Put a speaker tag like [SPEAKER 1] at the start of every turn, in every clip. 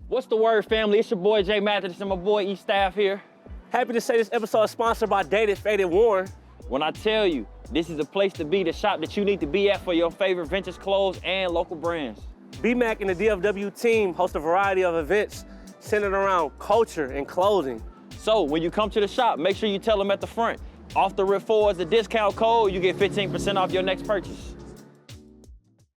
[SPEAKER 1] What's the word, family? It's your boy Jay Mathis and my boy E Staff here.
[SPEAKER 2] Happy to say this episode is sponsored by Dated Faded Warren.
[SPEAKER 1] When I tell you, this is a place to be, the shop that you need to be at for your favorite vintage clothes and local brands.
[SPEAKER 2] BMAC and the DFW team host a variety of events centered around culture and clothing.
[SPEAKER 1] So when you come to the shop, make sure you tell them at the front, Off the Rip 4 is the discount code, you get 15% off your next purchase.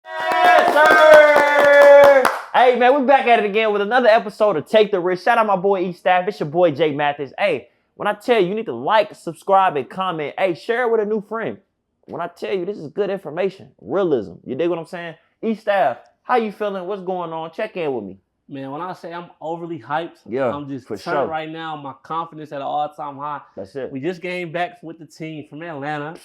[SPEAKER 1] Yes, sir! Hey man, we back at it again with another episode of Take the Risk. Shout out my boy E Staff, it's your boy Jay Mathis. Hey, when I tell you, you need to like, subscribe, and comment. Hey, share it with a new friend. When I tell you, this is good information, realism. You dig what I'm saying? E Staff, how you feeling? What's going on? Check in with me.
[SPEAKER 2] Man, when I say I'm overly hyped,
[SPEAKER 1] Yeah,
[SPEAKER 2] I'm just
[SPEAKER 1] for
[SPEAKER 2] turned
[SPEAKER 1] sure.
[SPEAKER 2] right now. My confidence at an all-time high.
[SPEAKER 1] That's it.
[SPEAKER 2] We just came back with the team from Atlanta.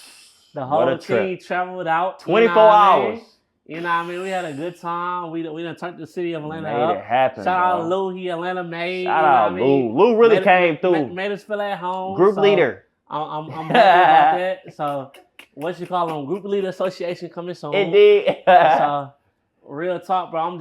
[SPEAKER 2] The
[SPEAKER 1] What a
[SPEAKER 2] whole
[SPEAKER 1] trip.
[SPEAKER 2] team traveled out.
[SPEAKER 1] 24
[SPEAKER 2] what I
[SPEAKER 1] hours.
[SPEAKER 2] mean? You know what I mean? We had a good time. We done turned the city of Atlanta
[SPEAKER 1] Made
[SPEAKER 2] up.
[SPEAKER 1] it happen,
[SPEAKER 2] Shout out
[SPEAKER 1] bro.
[SPEAKER 2] Lou, he Atlanta made.
[SPEAKER 1] Shout
[SPEAKER 2] you know
[SPEAKER 1] out
[SPEAKER 2] what I mean?
[SPEAKER 1] Lou. Lou really
[SPEAKER 2] Made-
[SPEAKER 1] came through.
[SPEAKER 2] Made us feel at home.
[SPEAKER 1] Group
[SPEAKER 2] so
[SPEAKER 1] leader.
[SPEAKER 2] I'm happy about that. So, what you call them? Group Leader Association coming soon.
[SPEAKER 1] It did.
[SPEAKER 2] So, real talk, bro. I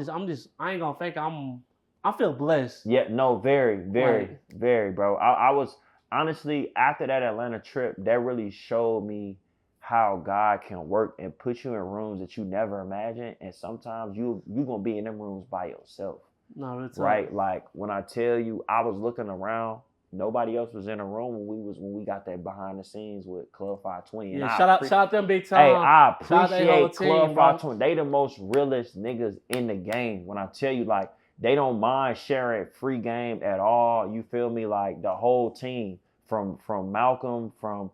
[SPEAKER 2] ain't gonna fake it. I feel blessed.
[SPEAKER 1] Yeah, no, very,
[SPEAKER 2] Right.
[SPEAKER 1] very, bro. I was honestly, after that Atlanta trip, that really showed me how God can work and put you in rooms that you never imagined. And sometimes you gonna be in them rooms by yourself.
[SPEAKER 2] No, real talk.
[SPEAKER 1] Right? Like when I tell you, I was looking around, nobody else was in the room when we got that behind the scenes with Club 520. And
[SPEAKER 2] Yeah,
[SPEAKER 1] I
[SPEAKER 2] shout out them big time.
[SPEAKER 1] Hey, I
[SPEAKER 2] Shout out they whole
[SPEAKER 1] appreciate
[SPEAKER 2] team,
[SPEAKER 1] Club
[SPEAKER 2] bro.
[SPEAKER 1] 520. They the most realest niggas in the game. When I tell you, like, they don't mind sharing free game at all. You feel me? Like the whole team, from Malcolm, from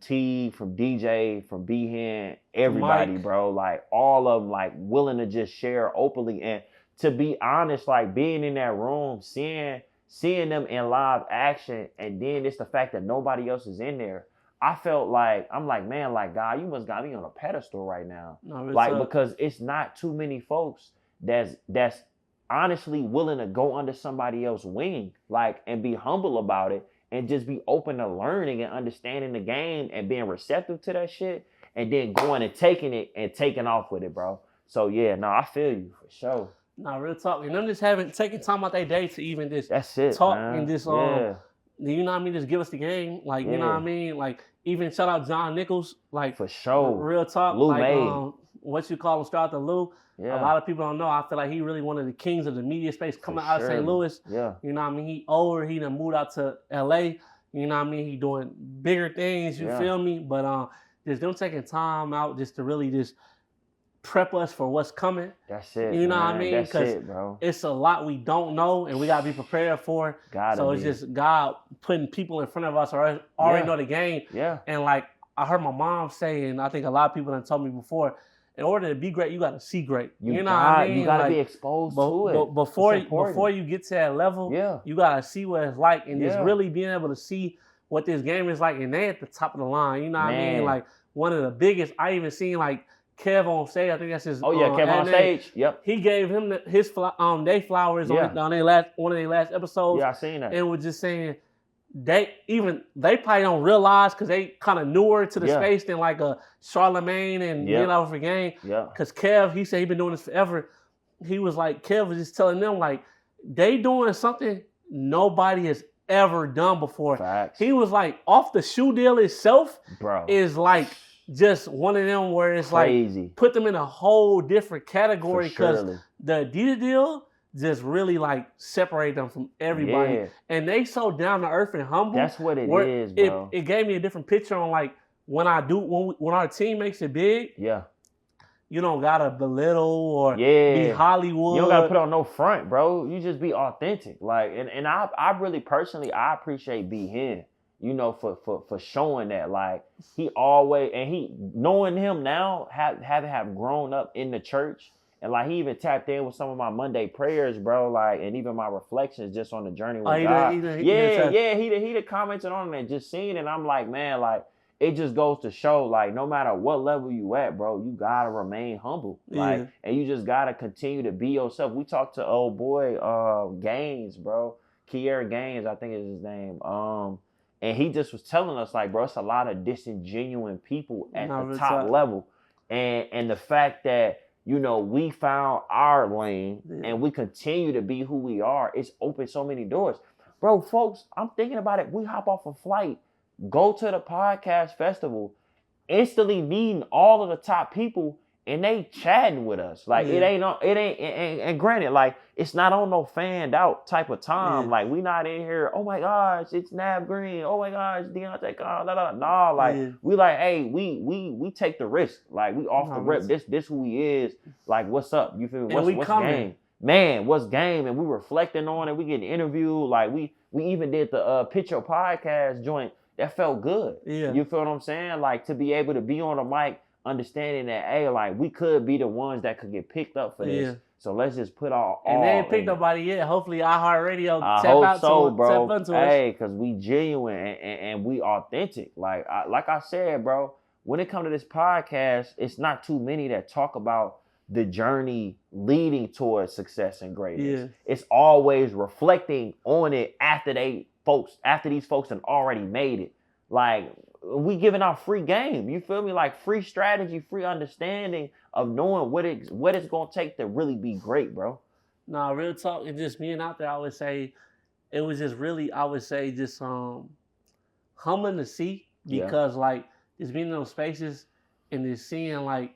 [SPEAKER 1] T, from DJ, from B-Hen, everybody,
[SPEAKER 2] Mike.
[SPEAKER 1] bro. Like all of them, like willing to just share openly. And to be honest, like being in that room, seeing them in live action, and then it's the fact that nobody else is in there. I felt like, I'm like, man, like, God, you must got me on a pedestal right now.
[SPEAKER 2] No, real
[SPEAKER 1] Like,
[SPEAKER 2] talk.
[SPEAKER 1] because it's not too many folks that's honestly willing to go under somebody else's wing, like, and be humble about it, and just be open to learning and understanding the game and being receptive to that shit, and then going and taking it and taking off with it, bro. So yeah, no, I feel you for sure.
[SPEAKER 2] No, real talk. And them just taking time out their day to even just
[SPEAKER 1] That's it,
[SPEAKER 2] talk
[SPEAKER 1] man.
[SPEAKER 2] and just
[SPEAKER 1] yeah.
[SPEAKER 2] you know what I mean, just give us the game. Like, you know
[SPEAKER 1] Yeah.
[SPEAKER 2] what I mean? Like, even shout out John Nichols, like,
[SPEAKER 1] For sure.
[SPEAKER 2] real talk.
[SPEAKER 1] Lou
[SPEAKER 2] like,
[SPEAKER 1] made.
[SPEAKER 2] what you call him, shout out to Lou.
[SPEAKER 1] Yeah.
[SPEAKER 2] A lot of people don't know. I feel like he really one of the kings of the media space coming out of St. Louis.
[SPEAKER 1] Yeah.
[SPEAKER 2] You know what I mean? He older, he done moved out to LA. You know what I mean? He doing bigger things, you
[SPEAKER 1] Yeah.
[SPEAKER 2] feel me? But just them taking time out just to really just prep us for what's coming.
[SPEAKER 1] That's it.
[SPEAKER 2] You know what I
[SPEAKER 1] man.
[SPEAKER 2] mean?
[SPEAKER 1] That's
[SPEAKER 2] 'Cause
[SPEAKER 1] it, bro.
[SPEAKER 2] It's a lot we don't know, and we gotta be prepared for. So it's just God putting people in front of us who already
[SPEAKER 1] Yeah.
[SPEAKER 2] know the game.
[SPEAKER 1] Yeah.
[SPEAKER 2] And like I heard my mom say, and I think a lot of people have told me before, in order to be great, you gotta see great. You know what I mean?
[SPEAKER 1] You gotta
[SPEAKER 2] Like,
[SPEAKER 1] be exposed to it.
[SPEAKER 2] before
[SPEAKER 1] It's important.
[SPEAKER 2] before you get to that level,
[SPEAKER 1] Yeah.
[SPEAKER 2] you gotta see what it's like, and just
[SPEAKER 1] Yeah.
[SPEAKER 2] really being able to see what this game is like, and they at the top of the line. You know what I
[SPEAKER 1] Man.
[SPEAKER 2] mean? Like one of the biggest. I even seen like Kev on stage. I think that's his.
[SPEAKER 1] Oh yeah, Kevin on
[SPEAKER 2] ad name.
[SPEAKER 1] stage. Yep.
[SPEAKER 2] He gave him his they flowers
[SPEAKER 1] Yeah.
[SPEAKER 2] on their one of their last episodes,
[SPEAKER 1] Yeah, I seen that.
[SPEAKER 2] and was just saying they probably don't realize because they kind of newer to the
[SPEAKER 1] Yeah.
[SPEAKER 2] space than like a Charlemagne and
[SPEAKER 1] Yeah.
[SPEAKER 2] you know for game.
[SPEAKER 1] Yeah.
[SPEAKER 2] Because Kev, he said he been doing this forever. He was like, Kev was just telling them like they doing something nobody has ever done before.
[SPEAKER 1] Facts.
[SPEAKER 2] He was like, off the shoe deal itself
[SPEAKER 1] Bro.
[SPEAKER 2] is like just one of them where it's
[SPEAKER 1] Crazy.
[SPEAKER 2] like put them in a whole different category
[SPEAKER 1] For
[SPEAKER 2] because
[SPEAKER 1] surely.
[SPEAKER 2] the Adidas deal just really like separate them from everybody.
[SPEAKER 1] Yeah.
[SPEAKER 2] And they so down to earth and humble.
[SPEAKER 1] That's what it
[SPEAKER 2] where
[SPEAKER 1] is, bro.
[SPEAKER 2] It gave me a different picture on like when our team makes it big,
[SPEAKER 1] Yeah.
[SPEAKER 2] you don't gotta belittle or
[SPEAKER 1] Yeah.
[SPEAKER 2] be Hollywood.
[SPEAKER 1] You don't gotta put on no front, bro. You just be authentic. Like, and I really personally I appreciate B-Hen, you know, for showing that. Like he always, and he knowing him now, have grown up in the church. And like he even tapped in with some of my Monday prayers, bro. Like, and even my reflections just on the journey with God. He commented on it and just seen it. And I'm like, man, like it just goes to show, like, no matter what level you at, bro, you gotta remain humble. Like, and you just gotta continue to be yourself. We talked to old boy Gaines, bro. Kier Gaines, I think is his name. And he just was telling us, like, bro, it's a lot of disingenuous people at the top level. And the fact that you know, we found our lane
[SPEAKER 2] Yeah.
[SPEAKER 1] and we continue to be who we are, it's opened so many doors. Bro, folks, I'm thinking about it. We hop off a flight, go to the podcast festival, instantly meeting all of the top people, and they chatting with us. Like
[SPEAKER 2] Yeah.
[SPEAKER 1] it ain't and granted, like it's not on no fanned out type of time.
[SPEAKER 2] Yeah.
[SPEAKER 1] Like we not in here, oh my gosh, it's Nav Green, oh my gosh, Deontay Khan, nah, like
[SPEAKER 2] Yeah.
[SPEAKER 1] we like, hey, we take the risk. Like we off the rip. This who he is. Like, what's up? You feel me? What's game? Man, what's game? And we reflecting on it. We getting interviewed. Like we even did the Pitch Your Podcast joint. That felt good.
[SPEAKER 2] Yeah.
[SPEAKER 1] You feel what I'm saying? Like to be able to be on a mic, understanding that, hey, like we could be the ones that could get picked up for this.
[SPEAKER 2] Yeah.
[SPEAKER 1] So let's just put all.
[SPEAKER 2] And they ain't picked nobody yet. Hopefully, iHeartRadio
[SPEAKER 1] I
[SPEAKER 2] tap
[SPEAKER 1] hope
[SPEAKER 2] out
[SPEAKER 1] so,
[SPEAKER 2] to
[SPEAKER 1] bro.
[SPEAKER 2] tap into
[SPEAKER 1] Hey, cause we genuine and we authentic. Like I said, bro. When it comes to this podcast, it's not too many that talk about the journey leading towards success and greatness.
[SPEAKER 2] Yeah.
[SPEAKER 1] It's always reflecting on it after these folks have already made it. Like we giving out free game. You feel me? Like free strategy, free understanding of knowing what it's gonna take to really be great, bro.
[SPEAKER 2] Nah, real talk. It's just being out there. I would say it was just really. I would say just humbling to see because like just being in those spaces and just seeing like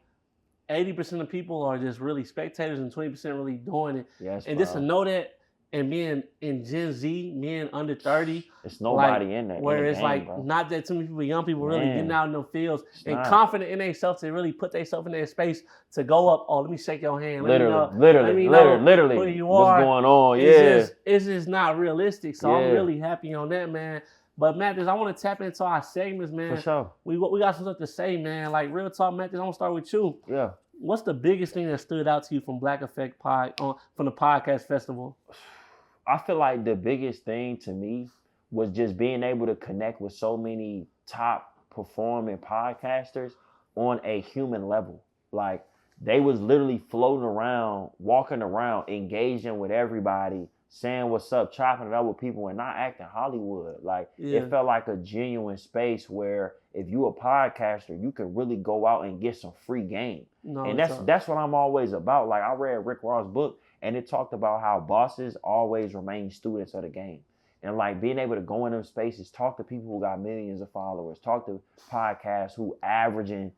[SPEAKER 2] 80% of people are just really spectators and 20% really doing it.
[SPEAKER 1] Yes,
[SPEAKER 2] and
[SPEAKER 1] bro.
[SPEAKER 2] just to know that and being in Gen Z, being under 30.
[SPEAKER 1] It's nobody
[SPEAKER 2] like,
[SPEAKER 1] in that.
[SPEAKER 2] Where
[SPEAKER 1] in the
[SPEAKER 2] it's
[SPEAKER 1] game,
[SPEAKER 2] like
[SPEAKER 1] bro.
[SPEAKER 2] not that too many people, young people really getting out in them fields and
[SPEAKER 1] not.
[SPEAKER 2] confident in themselves to really put themselves in their space to go up. Oh, let me shake your hand.
[SPEAKER 1] Literally,
[SPEAKER 2] who you
[SPEAKER 1] what's
[SPEAKER 2] are.
[SPEAKER 1] going on?
[SPEAKER 2] It's just not realistic. So I'm really happy on that, man. But Mathis, I want to tap into our segments, man.
[SPEAKER 1] For sure.
[SPEAKER 2] We got some stuff to say, man. Like real talk, Mathis. I want to start with you.
[SPEAKER 1] Yeah.
[SPEAKER 2] What's the biggest thing that stood out to you from Black Effect from the podcast festival?
[SPEAKER 1] I feel like the biggest thing to me was just being able to connect with so many top performing podcasters on a human level. Like they was literally floating around, walking around, engaging with everybody, saying what's up, chopping it up with people and not acting Hollywood. Like it felt like a genuine space where if you a podcaster, you can really go out and get some free game.
[SPEAKER 2] No,
[SPEAKER 1] and that's what I'm always about. Like I read Rick Ross' book and it talked about how bosses always remain students of the game. And like being able to go in them spaces, talk to people who got millions of followers, talk to podcasts who averaging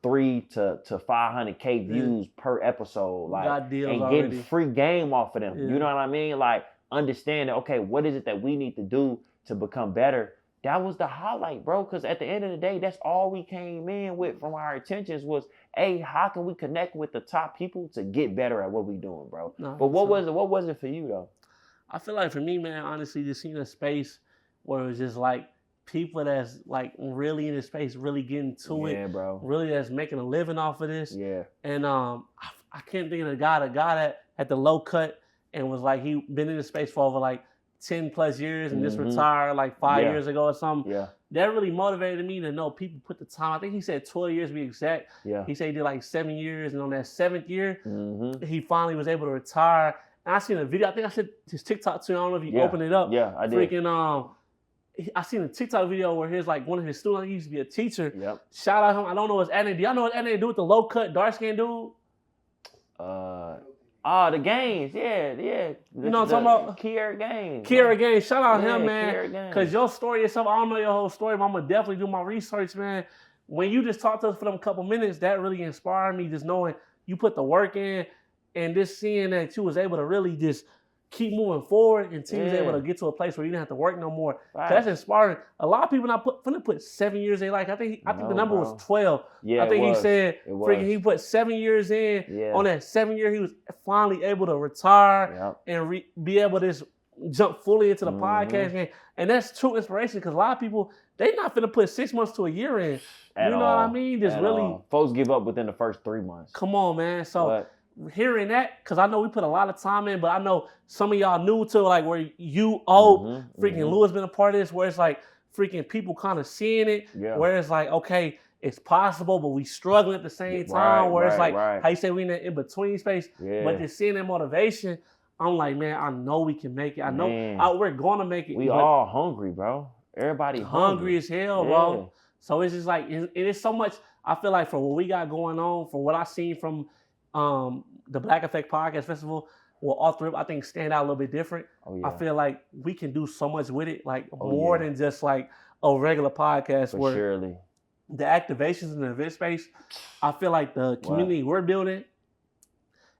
[SPEAKER 1] 300 to 500K views per episode, like and getting free game off of them. You know what I mean? Like understanding, okay, what is it that we need to do to become better? That was the highlight, bro. Because at the end of the day, that's all we came in with from our intentions was, hey, how can we connect with the top people to get better at what we doing, bro?
[SPEAKER 2] No,
[SPEAKER 1] but what was it for you though?
[SPEAKER 2] I feel like for me, man, honestly, just seeing a space where it was just like people that's like really in the space, really getting to it,
[SPEAKER 1] bro.
[SPEAKER 2] Really that's making a living off of this.
[SPEAKER 1] Yeah.
[SPEAKER 2] And I can't think of the guy that at the low cut and was like he been in the space for over like 10 plus years and just retired like 5 years ago or something.
[SPEAKER 1] Yeah.
[SPEAKER 2] That really motivated me to know people put the time. I think he said 12 years to be exact.
[SPEAKER 1] Yeah.
[SPEAKER 2] He said he did like 7 years, and on that 7th year, he finally was able to retire. And I seen a video. I think I sent his TikTok to you. I don't know if you opened it up.
[SPEAKER 1] Yeah, I did.
[SPEAKER 2] Freaking I seen a TikTok video where he's like one of his students. He used to be a teacher.
[SPEAKER 1] Yep.
[SPEAKER 2] Shout out him. I don't know his name. Do y'all know what name do with the low cut dark skinned dude?
[SPEAKER 1] The Gaines, yeah.
[SPEAKER 2] You know what I'm talking about?
[SPEAKER 1] Kiera Gaines.
[SPEAKER 2] Kiera Gaines, shout out him, man. Because your story itself, I don't know your whole story, but I'm going to definitely do my research, man. When you just talked to us for them couple minutes, that really inspired me, just knowing you put the work in and just seeing that you was able to really just keep moving forward until you was able to get to a place where you didn't have to work no more. Right. That's inspiring. A lot of people not put 7 years in. Like I think the number was 12.
[SPEAKER 1] Yeah,
[SPEAKER 2] I think he said freaking he put 7 years in. Yeah. On that 7 year, he was finally able to retire and be able to just jump fully into the podcast game. And that's true inspiration because a lot of people, they not finna put 6 months to a year in. You know what I mean? Just really.
[SPEAKER 1] Folks give up within the first 3 months.
[SPEAKER 2] Come on, man. So hearing that, because I know we put a lot of time in, but I know some of y'all new to like where you freaking Lewis been a part of this, where it's like freaking people kind of seeing it, where it's like, okay, it's possible, but we struggling at the same time, where it's like, how you say we in that in-between space, but just seeing that motivation, I'm like, man, I know we can make it. I know we're going to make it.
[SPEAKER 1] We all hungry, bro. Everybody
[SPEAKER 2] hungry as hell, bro. So it's just like, it is so much, I feel like for what we got going on, for what I seen from the Black Effect Podcast Festival will Off the Rip, I think, stand out a little bit different.
[SPEAKER 1] Oh, yeah.
[SPEAKER 2] I feel like we can do so much with it, like
[SPEAKER 1] Oh,
[SPEAKER 2] more
[SPEAKER 1] yeah.
[SPEAKER 2] than just like a regular podcast.
[SPEAKER 1] For
[SPEAKER 2] where
[SPEAKER 1] surely.
[SPEAKER 2] the activations in the event space, I feel like the community we're building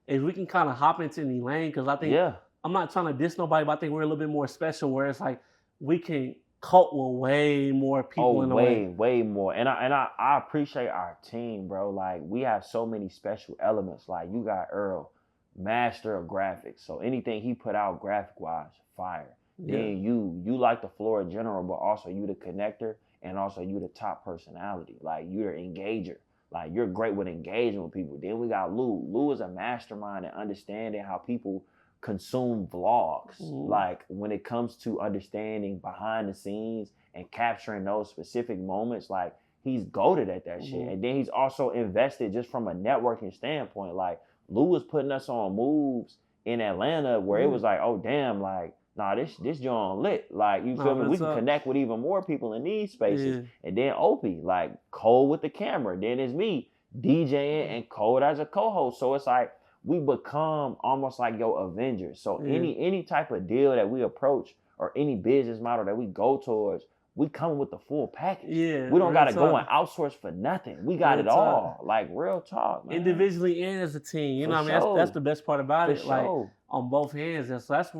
[SPEAKER 2] is we can kind of hop into any lane, because I think I'm not trying to diss nobody, but I think we're a little bit more special where it's like we can cope with way more people in the way.
[SPEAKER 1] Way more. And I appreciate our team, bro. Like, we have so many special elements. Like, you got Earl, master of graphics. So anything he put out graphic wise, fire. Yeah. Then you like the floor in general, but also you the connector, and also you the top personality. Like, you're an engager. Like, you're great with engaging with people. Then we got Lou. Lou is a mastermind in understanding how people consume vlogs. Like, when it comes to understanding behind the scenes and capturing those specific moments, like, he's goated at that shit. And then he's also invested just from a networking standpoint. Like, Lou was putting us on moves in Atlanta where it was like, oh damn, like, nah, this joint lit. Like, you feel me? We can connect with even more people in these spaces. And then Opie, like, Cole with the camera. Then it's me DJing and Cole as a co-host. So it's like we become almost like your Avengers. So any type of deal that we approach or any business model that we go towards, we come with the full package. We don't got to go and outsource for nothing. We got it all. Like, real talk, man.
[SPEAKER 2] Individually and as a team. You know what I mean? That's the best part about it. Like, on both hands. And so that's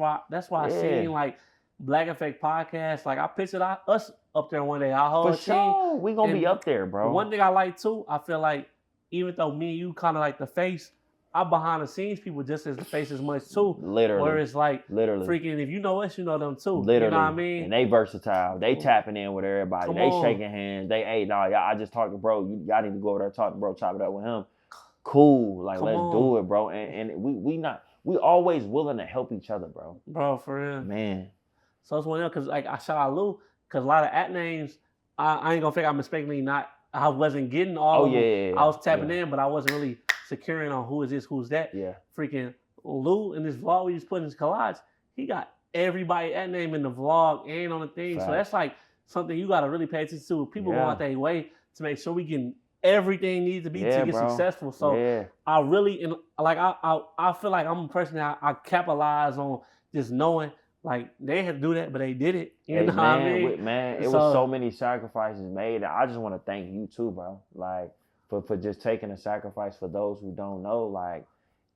[SPEAKER 2] why I seen like Black Effect Podcast. Like, I pictured us up there one day. Our whole team.
[SPEAKER 1] We gonna be up there, bro.
[SPEAKER 2] One thing I like too, I feel like even though me and you kind of like the face, I'm behind the scenes people just as the face as much too.
[SPEAKER 1] Literally.
[SPEAKER 2] Where it's like, freaking, if you know us, you know them too.
[SPEAKER 1] Literally.
[SPEAKER 2] You know what I mean?
[SPEAKER 1] And they versatile. They tapping in with everybody. They shaking hands. They, hey, nah, y'all, I just talked to bro. Y'all need to go over there, talk to bro, chop it up with him. Cool. Like, let's do it, bro. And we always willing to help each other, bro.
[SPEAKER 2] Bro, for real.
[SPEAKER 1] Man.
[SPEAKER 2] So it's one of them, because like I shout out Lou, because a lot of at names, I ain't gonna fake I'm mistakenly I wasn't getting all of them. Yeah. I was tapping in, but I wasn't really securing on who is this, who's that. Yeah. Freaking Lou in this vlog we just put in his collage, he got everybody at name in the vlog and on the thing. Fact. So that's like something you gotta really pay attention to. People go out their way to make sure we can everything needs to be to get successful. So I really, and like I feel like I'm a person that I capitalize on just knowing like they had to do that, but they did it. You know what I mean?
[SPEAKER 1] It was so many sacrifices made. I just want to thank you too, bro. Like for just taking a sacrifice. For those who don't know, like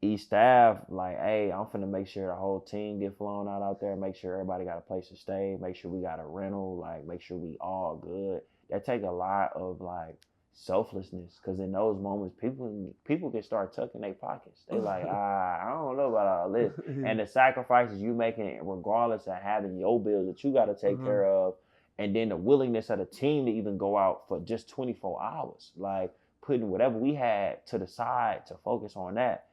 [SPEAKER 1] each staff, like, hey, I'm finna make sure the whole team get flown out there, make sure everybody got a place to stay, make sure we got a rental, like make sure we all good. That take a lot of like selflessness, because in those moments people can start tucking their pockets. They like, I don't know about all this. And the sacrifices you making regardless of having your bills that you got to take care of, and then the willingness of the team to even go out for just 24 hours, like putting whatever we had to the side to focus on that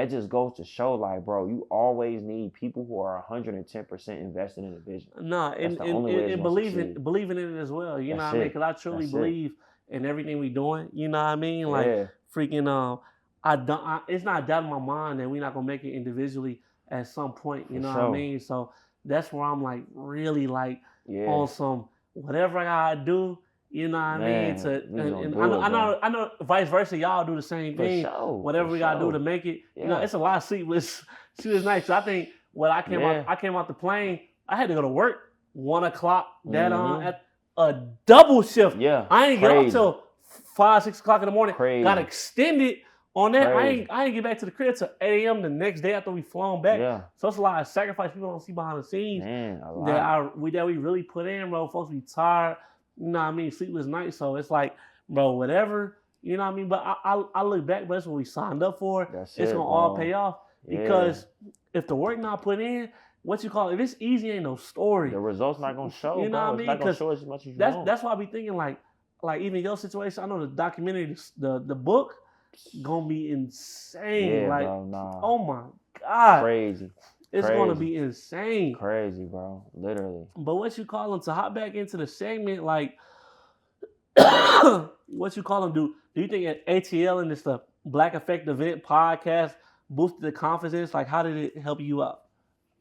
[SPEAKER 1] just goes to show, like, bro, you always need people who are 110% invested in the vision.
[SPEAKER 2] No, and believing in it as well. You know what I mean? Because I truly believe in everything we doing. You know what I mean? Like, freaking, it's not a doubt in my mind that we're not gonna make it individually at some point. You know what I mean? So that's where I'm like really like on some whatever I gotta do. You know what I mean? And I know vice versa, y'all do the same thing. Whatever we gotta do to make it. You know, it's a lot of sleepless nights. So I think when I came out the plane, I had to go to work 1 o'clock at a double shift. Yeah. I ain't get up till 5, 6 o'clock in the morning. Got extended on that. I ain't get back to the crib till 8 a.m. the next day after we flown back. Yeah. So it's a lot of sacrifice people don't see behind the scenes. Man, that we really put in, bro. Folks be tired. You know what I mean? Sleepless nights. So it's like, bro, whatever. You know what I mean? But I look back, but that's what we signed up for. It's going to all pay off. Because if the work not put in, if it's easy, ain't no story.
[SPEAKER 1] The results not going to show,
[SPEAKER 2] you know what I mean?
[SPEAKER 1] It's not going to show as much as you want.
[SPEAKER 2] That's why I be thinking, like even your situation, I know the documentary, the book, going to be insane.
[SPEAKER 1] Yeah,
[SPEAKER 2] like,
[SPEAKER 1] bro, nah.
[SPEAKER 2] Oh my God.
[SPEAKER 1] Crazy.
[SPEAKER 2] It's going to be insane.
[SPEAKER 1] Crazy, bro. Literally.
[SPEAKER 2] But to hop back into the segment, like, do you think at ATL and this the Black Effect Event podcast boosted the confidence? Like, how did it help you out?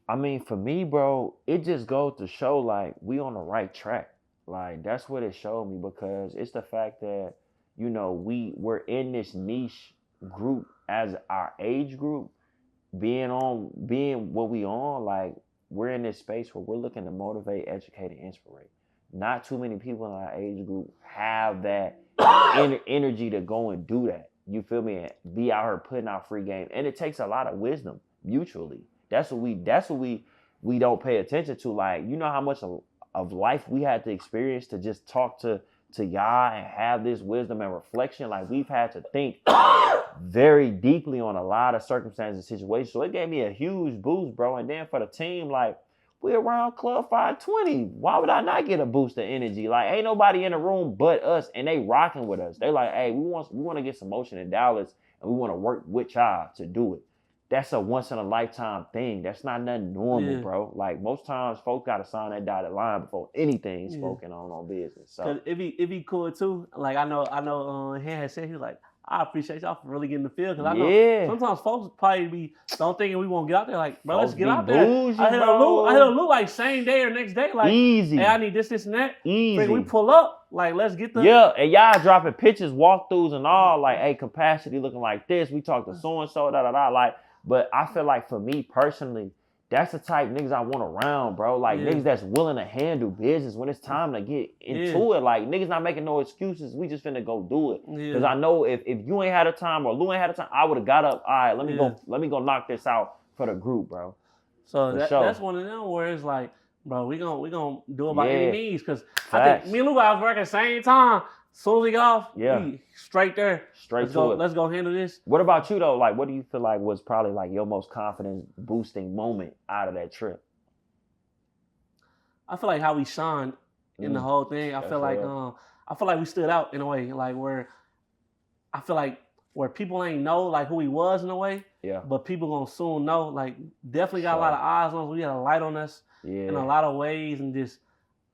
[SPEAKER 1] I mean, for me, bro, it just goes to show, like, we on the right track. Like, that's what it showed me, because it's the fact that, you know, we're in this niche group as our age group, being what we on, like we're in this space where we're looking to motivate, educate, and inspire. Not too many people in our age group have that energy to go and do that. You feel me? And be out here putting out free game, and it takes a lot of wisdom mutually. That's what we don't pay attention to. Like, you know how much of life we had to experience to just talk to y'all and have this wisdom and reflection. Like, we've had to think very deeply on a lot of circumstances and situations. So it gave me a huge boost, bro. And then for the team, like, we around Club 520. Why would I not get a boost of energy? Like, ain't nobody in the room but us, and they rocking with us. They like, hey, we want to get some motion in Dallas, and we want to work with y'all to do it. That's a once in a lifetime thing. That's not nothing normal, bro. Like, most times, folks got to sign that dotted line before anything's spoken on business. So
[SPEAKER 2] it be cool too. Like, I know. Han had said, he was like, I appreciate y'all for really getting the feel, because I know sometimes folks probably don't thinking we won't get out there. Like, bro, let's get out there.
[SPEAKER 1] Bougie,
[SPEAKER 2] I hit a loop like same day or next day. Like,
[SPEAKER 1] easy.
[SPEAKER 2] Hey, I need this, and that.
[SPEAKER 1] Easy.
[SPEAKER 2] We pull up. Like, let's get the
[SPEAKER 1] and y'all dropping pictures, walkthroughs, and all. Like, hey, capacity looking like this. We talked to so and so, Like, but I feel like for me personally, that's the type of niggas I want around, bro. Like, niggas that's willing to handle business when it's time to get into it. Like, niggas not making no excuses. We just finna go do it. Because I know if you ain't had a time or Lou ain't had a time, I would have got up. All right, let me go knock this out for the group, bro.
[SPEAKER 2] So that's one of them where it's like, bro, we gonna do it by any means. Because I think me and Lou was working at the same time. As soon as we got off, we straight there. Let's go handle this.
[SPEAKER 1] What about you though? Like, what do you feel like was probably like your most confidence boosting moment out of that trip?
[SPEAKER 2] I feel like how we shined in the whole thing. I feel like we stood out in a way, like where I feel like where people ain't know like who he was in a way. Yeah. But people gonna soon know. Like, definitely got a lot of eyes on us. We had a light on us in a lot of ways, and just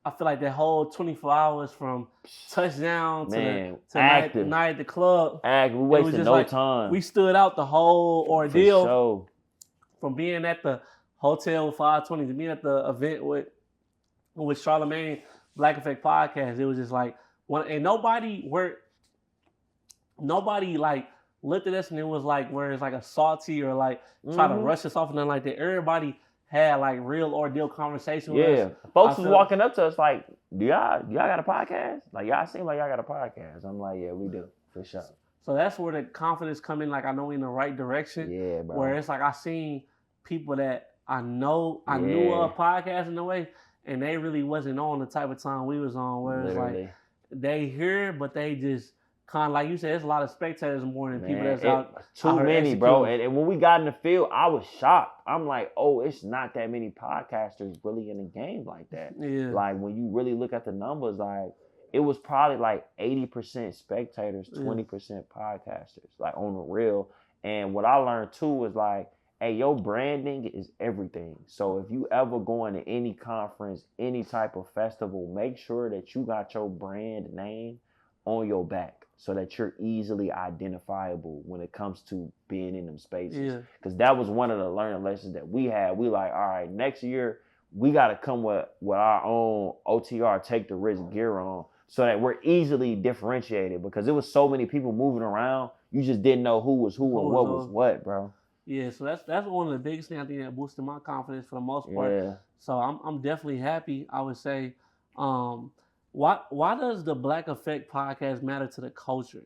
[SPEAKER 2] I feel like that whole 24 hours from touchdown to night at the club.
[SPEAKER 1] We wasted no time.
[SPEAKER 2] We stood out the whole ordeal. For sure. From being at the hotel 520 to being at the event with Charlemagne, Black Effect Podcast. It was just like nobody like looked at us and it was like where it's like a salty or like try to rush us off and nothing like that. Everybody had like real ordeal conversation with us.
[SPEAKER 1] Folks was walking up to us like, do y'all got a podcast? Like, y'all seem like y'all got a podcast. I'm like, yeah, we do, for sure.
[SPEAKER 2] So that's where the confidence come in. Like, I know we in the right direction. Yeah, bro. Where it's like I seen people that I knew of podcast in a way, and they really wasn't on the type of time we was on. Where it's like they hear, but they just kind of, like you said, there's a lot of spectators more than people that's out.
[SPEAKER 1] Too many, bro. And when we got in the field, I was shocked. I'm like, oh, it's not that many podcasters really in the game like that. Yeah. Like, when you really look at the numbers, like, it was probably like 80% spectators, 20% podcasters, like, on the real. And what I learned too was like, hey, your branding is everything. So if you ever going to any conference, any type of festival, make sure that you got your brand name on your back, so that you're easily identifiable when it comes to being in them spaces. Because that was one of the learning lessons that we had. We like, all right, next year, we got to come with our own OTR, take the risk gear on, so that we're easily differentiated. Because there was so many people moving around, you just didn't know who was who and what was what, bro.
[SPEAKER 2] Yeah, so that's one of the biggest things I think that boosted my confidence for the most part. Yeah. So I'm definitely happy, I would say. Why does the Black Effect Podcast matter to the culture?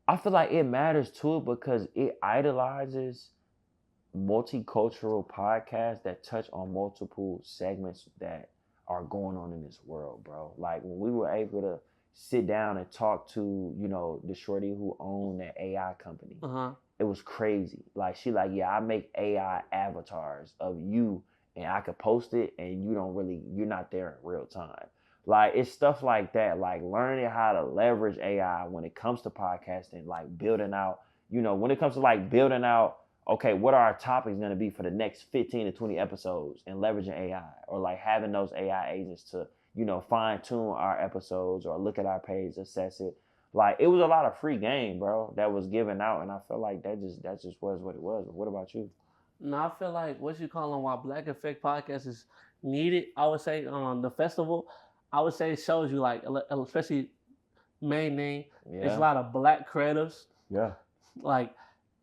[SPEAKER 1] I feel like it matters to it because it idolizes multicultural podcasts that touch on multiple segments that are going on in this world, bro. Like, when we were able to sit down and talk to, the shorty who owned that AI company, it was crazy. Like, she like, yeah, I make AI avatars of you and I could post it and you're not there in real time. Like, it's stuff like that, like learning how to leverage AI when it comes to podcasting, like building out, when it comes to like building out, okay, what are our topics going to be for the next 15 to 20 episodes, and leveraging AI, or like having those AI agents to, fine tune our episodes or look at our page, assess it. Like, it was a lot of free game, bro, that was given out. And I feel like that just was what it was. But what about you?
[SPEAKER 2] No, I feel like why Black Effect Podcast is needed, I would say, the festival, I would say it shows you, like, especially main name, it's a lot of Black creatives. Yeah. Like,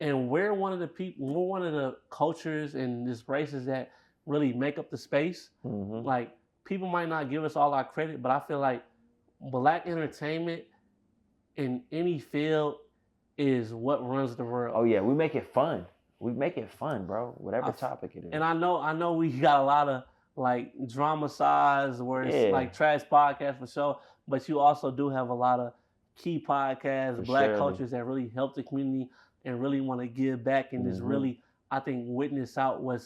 [SPEAKER 2] and we're one of the people, we're one of the cultures and this races that really make up the space. Like, people might not give us all our credit, but I feel like Black entertainment in any field is what runs the world.
[SPEAKER 1] Oh yeah, we make it fun. We make it fun, bro. Whatever topic it is.
[SPEAKER 2] And I know we got a lot of like drama sides where it's like trash podcasts for sure, but you also do have a lot of key podcasts, for Black cultures that really help the community and really want to give back and just really, I think, witness out what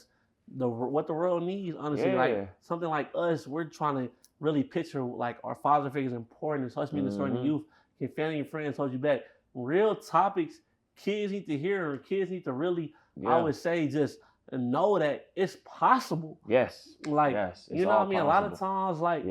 [SPEAKER 2] the world needs. Honestly, like something like us, we're trying to really picture like our father figures important, especially in the certain youth. Can family and friends hold you back? Real topics kids need to hear, or kids need to really, I would say, just know that it's possible.
[SPEAKER 1] Yes.
[SPEAKER 2] Like, you know what I mean? Possible. A lot of times, like,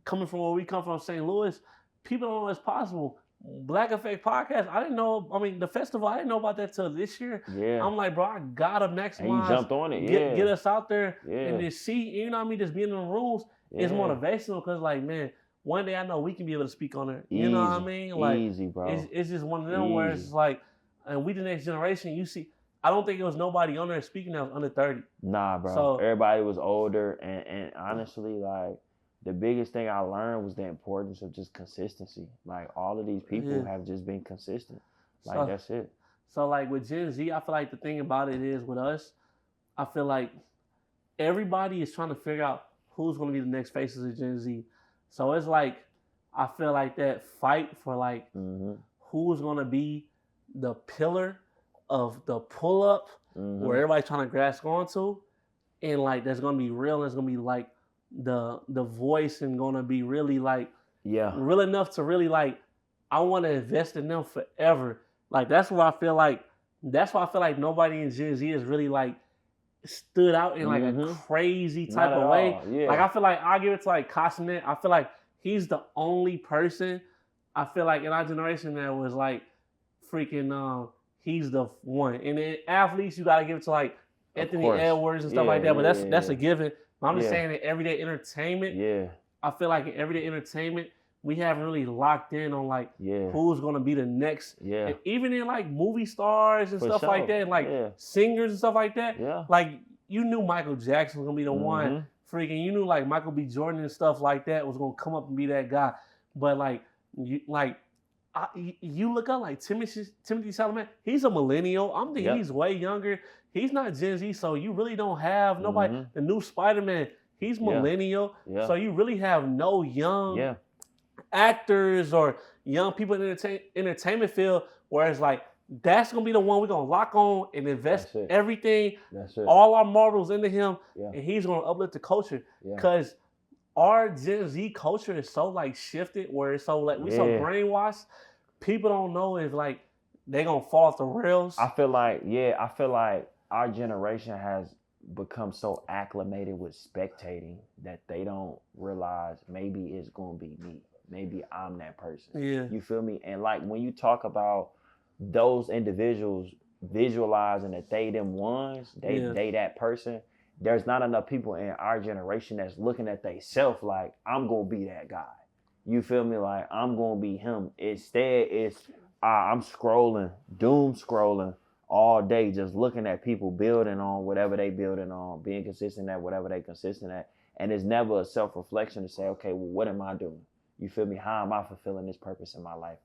[SPEAKER 2] coming from where we come from, St. Louis, people don't know it's possible. Black Effect Podcast, I didn't know, I mean, the festival, I didn't know about that till this year. Yeah. I'm like, bro, I gotta maximize. And you
[SPEAKER 1] jumped on it,
[SPEAKER 2] get us out there and just see, you know what I mean? Just being in the rooms is motivational because, like, man, one day I know we can be able to speak on it. You know what I mean? Like, easy, bro. It's just one of them where it's like, and we the next generation, you see, I don't think it was nobody on there speaking that was under 30.
[SPEAKER 1] Nah, bro. So, everybody was older. And honestly, like, the biggest thing I learned was the importance of just consistency. Like, all of these people have just been consistent. Like, that's it.
[SPEAKER 2] So, like, with Gen Z, I feel like the thing about it is with us, I feel like everybody is trying to figure out who's going to be the next faces of Gen Z. So, it's like, I feel like that fight for, like, who's going to be the pillar of the pull-up where everybody's trying to grasp onto, and, like, that's going to be real, and it's going to be, like, the voice and gonna be really like real enough to really like I want to invest in them forever. Like that's why I feel like nobody in Gen Z is really like stood out in like a crazy type of way. Like I feel like I give it to like Cosmet. I feel like he's the only person I feel like in our generation that was like freaking he's the one. And then athletes you gotta give it to like Anthony Edwards and stuff like that. But that's a given. I'm just saying that everyday entertainment, I feel like in everyday entertainment, we haven't really locked in on like who's gonna be the next. And even in like movie stars and stuff like that, and like singers and stuff like that. Like you knew Michael Jackson was gonna be the one. Freaking, you knew like Michael B. Jordan and stuff like that was gonna come up and be that guy. But like you look up like Timothée Chalamet, he's a millennial. I'm thinking he's way younger. He's not Gen Z, so you really don't have nobody. The new Spider-Man, he's millennial. So you really have no young actors or young people in the entertainment field where it's like, that's going to be the one we're going to lock on and invest everything, all our marbles into him, and he's going to uplift the culture. Because our Gen Z culture is so like shifted where it's so like, we so brainwashed, people don't know if like they going to fall off the rails.
[SPEAKER 1] I feel like our generation has become so acclimated with spectating that they don't realize maybe it's going to be me. Maybe I'm that person. You feel me? And like when you talk about those individuals visualizing that they them ones, they that person, there's not enough people in our generation that's looking at they self like, I'm going to be that guy. You feel me? Like, I'm going to be him. Instead, it's, I'm doom scrolling all day, just looking at people building on whatever they building on, being consistent at whatever they consistent at. And it's never a self-reflection to say, okay, well, what am I doing? You feel me? How am I fulfilling this purpose in my life?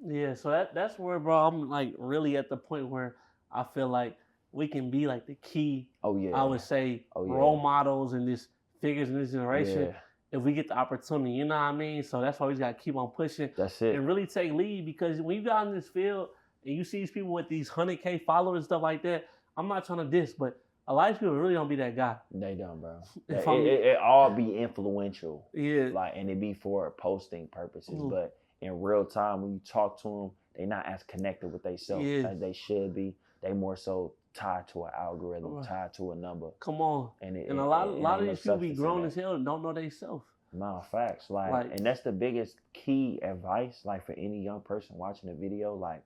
[SPEAKER 2] Yeah, so that's where, bro, I'm like really at the point where I feel like we can be like the key, I would say, role models and these figures in this generation if we get the opportunity, you know what I mean? So that's why we just got to keep on pushing.
[SPEAKER 1] That's it.
[SPEAKER 2] And really take lead, because when you got in this field and you see these people with these 100K followers and stuff like that, I'm not trying to diss, but a lot of people really don't be that guy.
[SPEAKER 1] They don't, bro. It all be influential. Like, and it be for posting purposes. But in real time, when you talk to them, they not as connected with themselves as they should be. They more so tied to an algorithm, tied to a number.
[SPEAKER 2] Come on. And a lot of these people be grown as hell and don't know they self.
[SPEAKER 1] No, facts. Like, and that's the biggest key advice, like, for any young person watching the video. Like,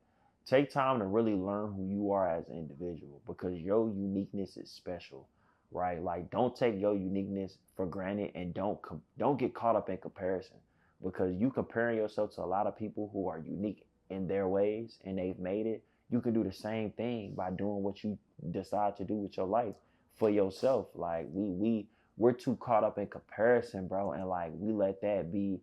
[SPEAKER 1] take time to really learn who you are as an individual, because your uniqueness is special, right? Like, don't take your uniqueness for granted, and don't get caught up in comparison, because you comparing yourself to a lot of people who are unique in their ways and they've made it, you can do the same thing by doing what you decide to do with your life for yourself. Like we're too caught up in comparison, bro, and like we let that be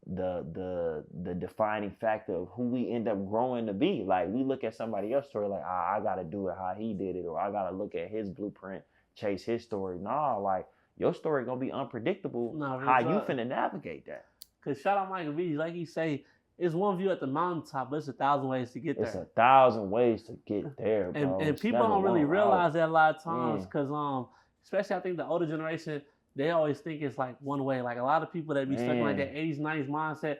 [SPEAKER 1] the defining factor of who we end up growing to be. Like we look at somebody else's story like, I gotta do it how he did it, or I gotta look at his blueprint, chase his story. Nah, like your story gonna be unpredictable. How you finna navigate that?
[SPEAKER 2] Cause shout out Michael B, like he say, it's one view at the mountaintop, but it's 1,000 ways to get there.
[SPEAKER 1] It's 1,000 ways to get there, bro.
[SPEAKER 2] And people don't really realize that a lot of times, cause especially I think the older generation, they always think it's like one way. Like a lot of people that be stuck in like that 80s, 90s mindset,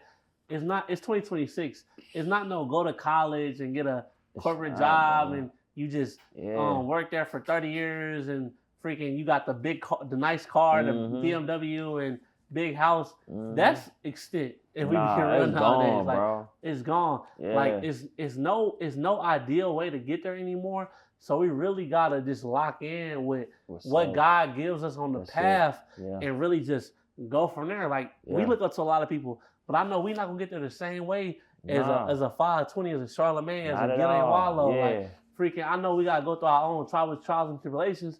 [SPEAKER 2] it's 2026. It's not no go to college and get a corporate job and you just work there for 30 years and freaking you got the big car, the nice car, the BMW and big house. That's extent. If we can run nowadays, like bro. It's gone. Yeah. Like it's no ideal way to get there anymore. So we really gotta just lock in with what God gives us on the path and really just go from there. Like we look up to a lot of people, but I know we're not gonna get there the same way as a 520, as a Charlemagne, as a Gillian Wallow. Like freaking, I know we gotta go through our own trials and tribulations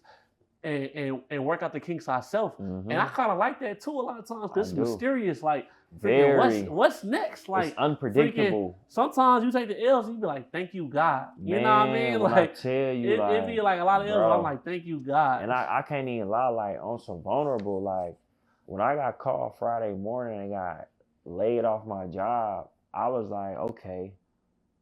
[SPEAKER 2] and work out the kinks ourselves. And I kind of like that too a lot of times because it's mysterious. Like, what's next? Like,
[SPEAKER 1] it's unpredictable.
[SPEAKER 2] Sometimes you take the L's and you be like, thank you, God. You know what I mean? Like,
[SPEAKER 1] I tell you,
[SPEAKER 2] it be like a lot of L's, I'm like, thank you, God.
[SPEAKER 1] And I can't even lie, like, on some vulnerable, like, when I got called Friday morning and got laid off my job, I was like, okay,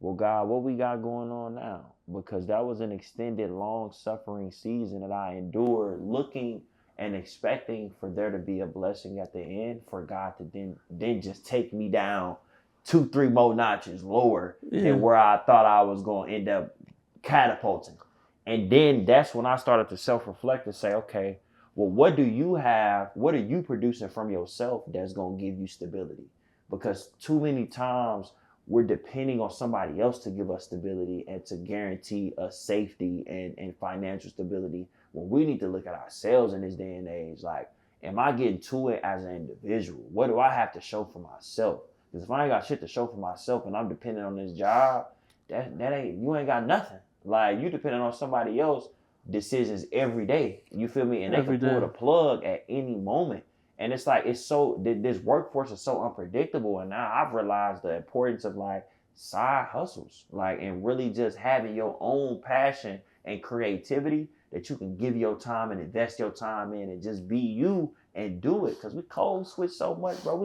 [SPEAKER 1] well, God, what we got going on now? Because that was an extended, long-suffering season that I endured, looking and expecting for there to be a blessing at the end, for God to then just take me down 2-3 more notches lower than where I thought I was going to end up catapulting. And then that's when I started to self-reflect and say, okay, well, what do you have? What are you producing from yourself that's going to give you stability? Because too many times we're depending on somebody else to give us stability and to guarantee us safety and financial stability, when we need to look at ourselves in this day and age. Like, am I getting to it as an individual? What do I have to show for myself? Because if I ain't got shit to show for myself and I'm dependent on this job, that ain't, you ain't got nothing. Like, you depending on somebody else decisions every day. You feel me? And they can pull the plug at any moment. And it's like, this workforce is so unpredictable. And now I've realized the importance of like side hustles, like, and really just having your own passion and creativity that you can give your time and invest your time in and just be you and do it. Cause we code switch so much, bro.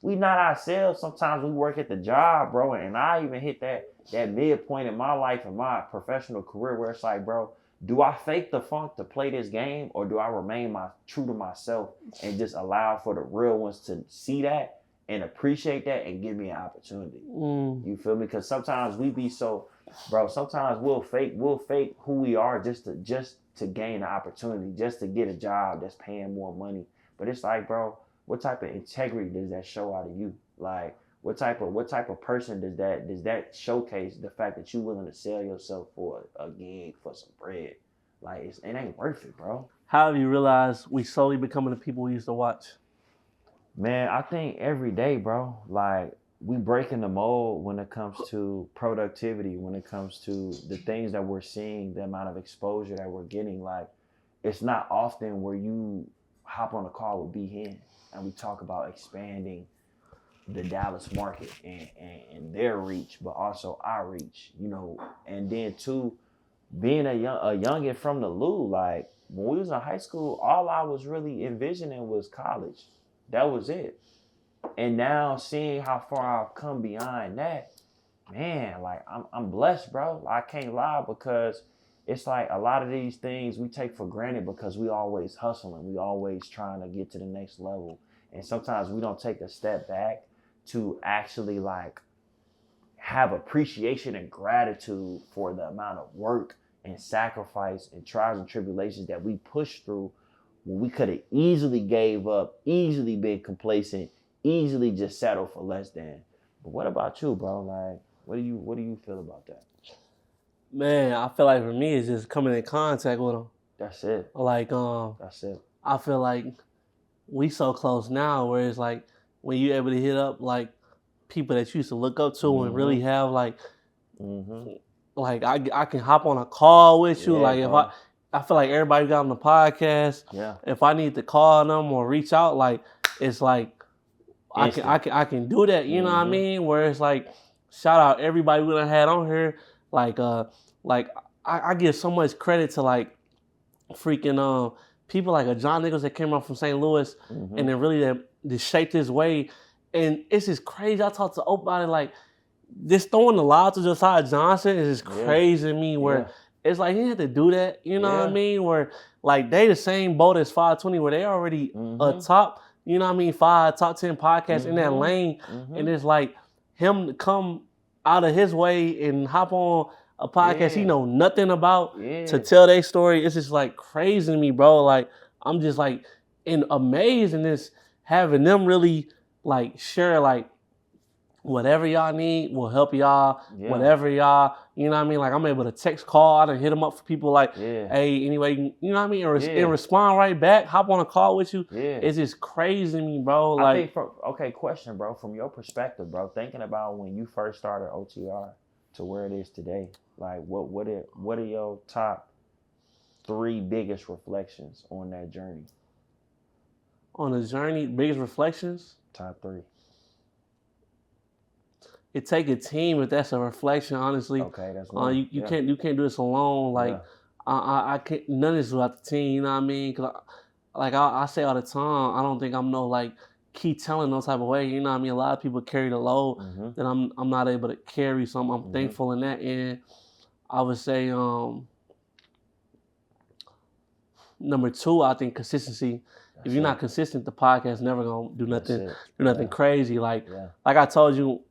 [SPEAKER 1] We not ourselves. Sometimes we work at the job, bro. And I even hit that midpoint in my life and my professional career where it's like, bro, do I fake the funk to play this game, or do I remain true to myself and just allow for the real ones to see that and appreciate that and give me an opportunity? You feel me? Because sometimes we be so, bro, sometimes we'll fake who we are just to gain an opportunity, just to get a job that's paying more money. But it's like, bro, what type of integrity does that show out of you? Like, what type of person does that showcase the fact that you're willing to sell yourself for a gig for some bread? Like, it ain't worth it, bro.
[SPEAKER 2] How have you realized we slowly becoming the people we used to watch?
[SPEAKER 1] Man, I think every day, bro. Like, we breaking the mold when it comes to productivity, when it comes to the things that we're seeing, the amount of exposure that we're getting. Like, it's not often where you hop on a call with B Hen and we talk about expanding the Dallas market and their reach, but also our reach, you know. And then too, being a youngin from the Lou, like when we was in high school, all I was really envisioning was college. That was it. And now seeing how far I've come beyond that, man, like I'm blessed, bro. I can't lie, because it's like a lot of these things we take for granted because we always hustling. We always trying to get to the next level. And sometimes we don't take a step back to actually like have appreciation and gratitude for the amount of work and sacrifice and trials and tribulations that we pushed through, when we could have easily gave up, easily been complacent, easily just settled for less than. But what about you, bro? Like, what do you feel about that?
[SPEAKER 2] Man, I feel like for me, it's just coming in contact with them.
[SPEAKER 1] That's it.
[SPEAKER 2] Like,
[SPEAKER 1] that's it.
[SPEAKER 2] I feel like we so close now where it's like, when you're able to hit up like people that you used to look up to and really have like like I can hop on a call with you. Like if I feel like everybody got on the podcast.
[SPEAKER 1] Yeah.
[SPEAKER 2] If I need to call them or reach out, like it's like I can do that. You know what I mean? Where it's like shout out everybody we done had on here. Like I give so much credit to like freaking people like a John Nichols that came up from St. Louis and then really that shaped his way. And it's just crazy. I talked to Ope about it, like this throwing the lob to Josiah Johnson is just crazy to me. Where it's like he had to do that. You know what I mean? Where like they the same boat as 520, where they already a top. You know what I mean? top 10 podcasts in that lane, and it's like him to come out of his way and hop on a podcast he know nothing about to tell their story. It's just like crazy to me, bro. Like I'm just like amazed in this, having them really like share like whatever y'all need will help y'all. Whatever y'all, you know what I mean? Like I'm able to text, call, I done hit them up for people like, hey, anyway, you know what I mean? And respond right back, hop on a call with you. It's just crazy to me, bro. Like,
[SPEAKER 1] I think question, bro, from your perspective, bro, thinking about when you first started OTR to where it is today, like what are your top 3 biggest reflections on that journey?
[SPEAKER 2] On the journey, biggest reflections?
[SPEAKER 1] Top 3.
[SPEAKER 2] It take a team if that's a reflection, honestly.
[SPEAKER 1] Okay, that's one.
[SPEAKER 2] You can't do this alone. Like I can't, none of this is without the team. You know what I mean? Cause I say all the time, I don't think I'm no like keep telling no type of way. You know what I mean? A lot of people carry the load that I'm not able to carry. So I'm thankful in that. And I would say number 2, I think consistency. If you're not consistent, the podcast never gonna do nothing crazy. Like I told you,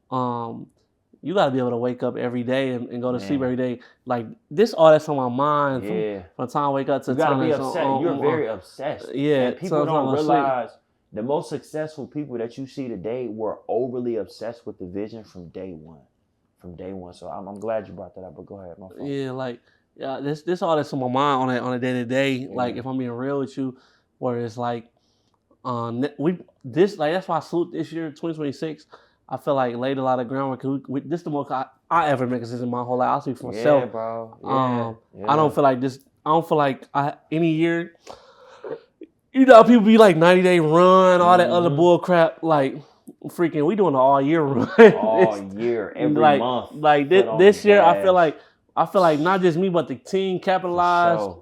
[SPEAKER 2] you gotta be able to wake up every day and go to sleep every day. Like this, all that's on my mind from the time I wake up to the time.
[SPEAKER 1] You gotta be obsessed. You're very obsessed.
[SPEAKER 2] Yeah,
[SPEAKER 1] and people don't realize the most successful people that you see today were overly obsessed with the vision from day one. So I'm glad you brought that up. But go ahead, my fault.
[SPEAKER 2] Yeah, like this all that's on my mind on a day to day. Like if I'm being real with you. Where it's like, that's why I salute this year, 2026. I feel like laid a lot of groundwork. This the most I ever make in my whole life. I'll speak for myself.
[SPEAKER 1] Yeah, bro.
[SPEAKER 2] I don't feel like this. I don't feel like any year. You know, people be like 90-day run, all that other bull crap. Like freaking, we doing an all year run.
[SPEAKER 1] All year, every month.
[SPEAKER 2] Like this year, I feel like not just me, but the team capitalized.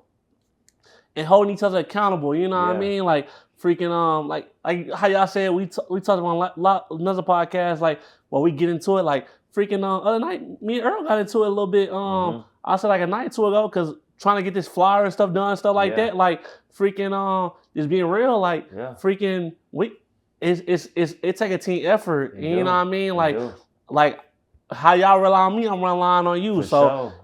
[SPEAKER 2] And holding each other accountable, you know what I mean? Like freaking like how y'all said we talked about another podcast, like we get into it, like freaking other night me and Earl got into it a little bit. I said like a night or 2 ago, cause trying to get this flyer and stuff done, stuff like that, like freaking just being real, like freaking it take a team effort, you know what I mean? Like how y'all rely on me, I'm relying on you.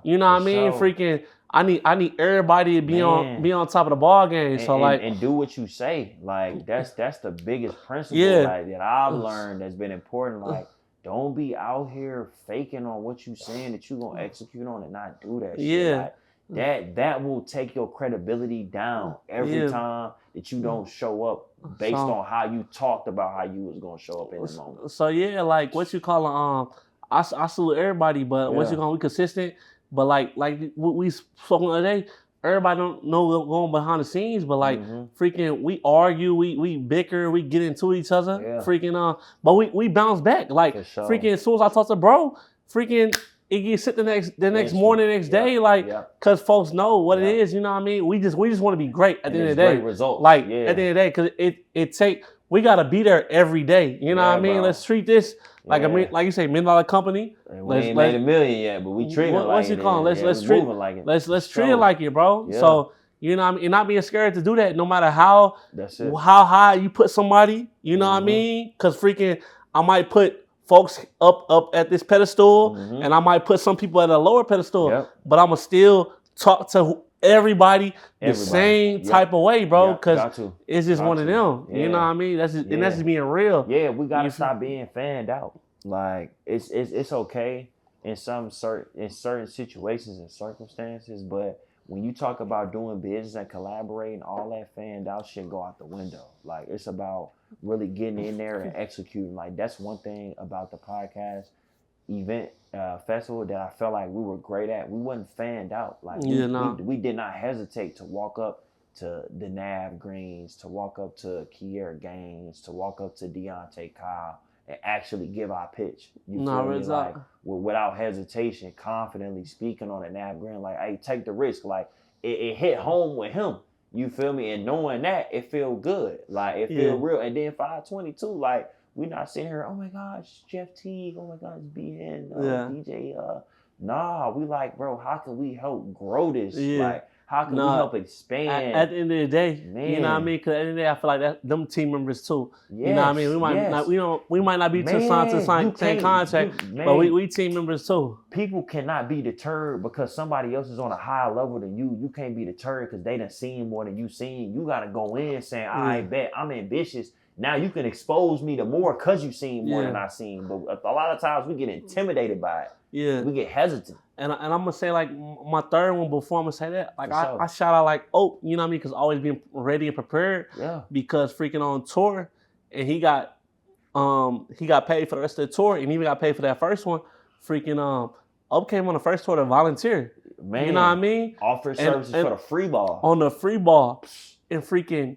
[SPEAKER 2] You know what I mean? Freaking. I need everybody to be on top of the ball game.
[SPEAKER 1] And do what you say. Like that's the biggest principle like that I've learned that's been important. Like don't be out here faking on what you saying that you gonna execute on and not do that shit. Like, that will take your credibility down every time that you don't show up based on how you talked about how you was gonna show up in the moment.
[SPEAKER 2] So like what you call I salute everybody, but what you call we consistent. But like we spoke on today, everybody don't know what's going behind the scenes. But like freaking, we argue, we bicker, we get into each other. Freaking but we bounce back. Like freaking, as soon as I talk to bro, freaking it gets sit the next morning, the next day. Like cause folks know what it is. You know what I mean? We just want to be great at the end of the day.
[SPEAKER 1] Great results.
[SPEAKER 2] Like at the end of the day, cause we gotta be there every day. You know what I mean? Bro. Let's treat this like like you say, $1 million company.
[SPEAKER 1] We ain't made $1 million yet, but we treat it like
[SPEAKER 2] what's it called? Let's treat it. Let's treat it like it, bro. Yeah. So you know what I mean, and not being scared to do that, no matter how high you put somebody. You know what I mean? Because freaking, I might put folks up at this pedestal, and I might put some people at a lower pedestal. But I'ma still talk to everybody the same type of way, bro, because it's just one of them. You know what I mean? That's just being real.
[SPEAKER 1] Yeah, we gotta stop being fanned out. Like it's okay in certain situations and circumstances, but when you talk about doing business and collaborating, all that fanned out shit go out the window. Like it's about really getting in there and executing. Like that's one thing about the podcast. event festival that I felt like we were great at. We wasn't fanned out. Like we did not hesitate to walk up to the Nav Greens, to walk up to Kiera Gaines, to walk up to Deontay Kyle and actually give our pitch. You feel me? Like without hesitation, confidently speaking on a Nav Green, like, hey, take the risk. Like it hit home with him. You feel me? And knowing that, it feel good. Like it feel real. And then 522, like we not sitting here, oh my gosh, Jeff Teague, oh my gosh, BN, DJ. Nah, we like, bro, how can we help grow this? Like, how can we help expand?
[SPEAKER 2] At the end of the day, man. You know what I mean? Because at the end of the day, I feel like that them team members too. Yes, you know what I mean? We might not be signed to same contract, but we team members too.
[SPEAKER 1] People cannot be deterred because somebody else is on a higher level than you. You can't be deterred because they done seen more than you seen. You got to go in saying, I bet I'm ambitious. Now you can expose me to more because you seen more than I seen. But a lot of times we get intimidated by it.
[SPEAKER 2] Yeah,
[SPEAKER 1] we get hesitant.
[SPEAKER 2] And I'm gonna say like my third one before I'm gonna say that. Like I shout out like you know what I mean? Because always being ready and prepared. Yeah. Because freaking on tour, and he got paid for the rest of the tour, and even got paid for that first one. Freaking came on the first tour to volunteer. Man, you know what I mean?
[SPEAKER 1] Offer services for the free ball.
[SPEAKER 2] On the free ball, and freaking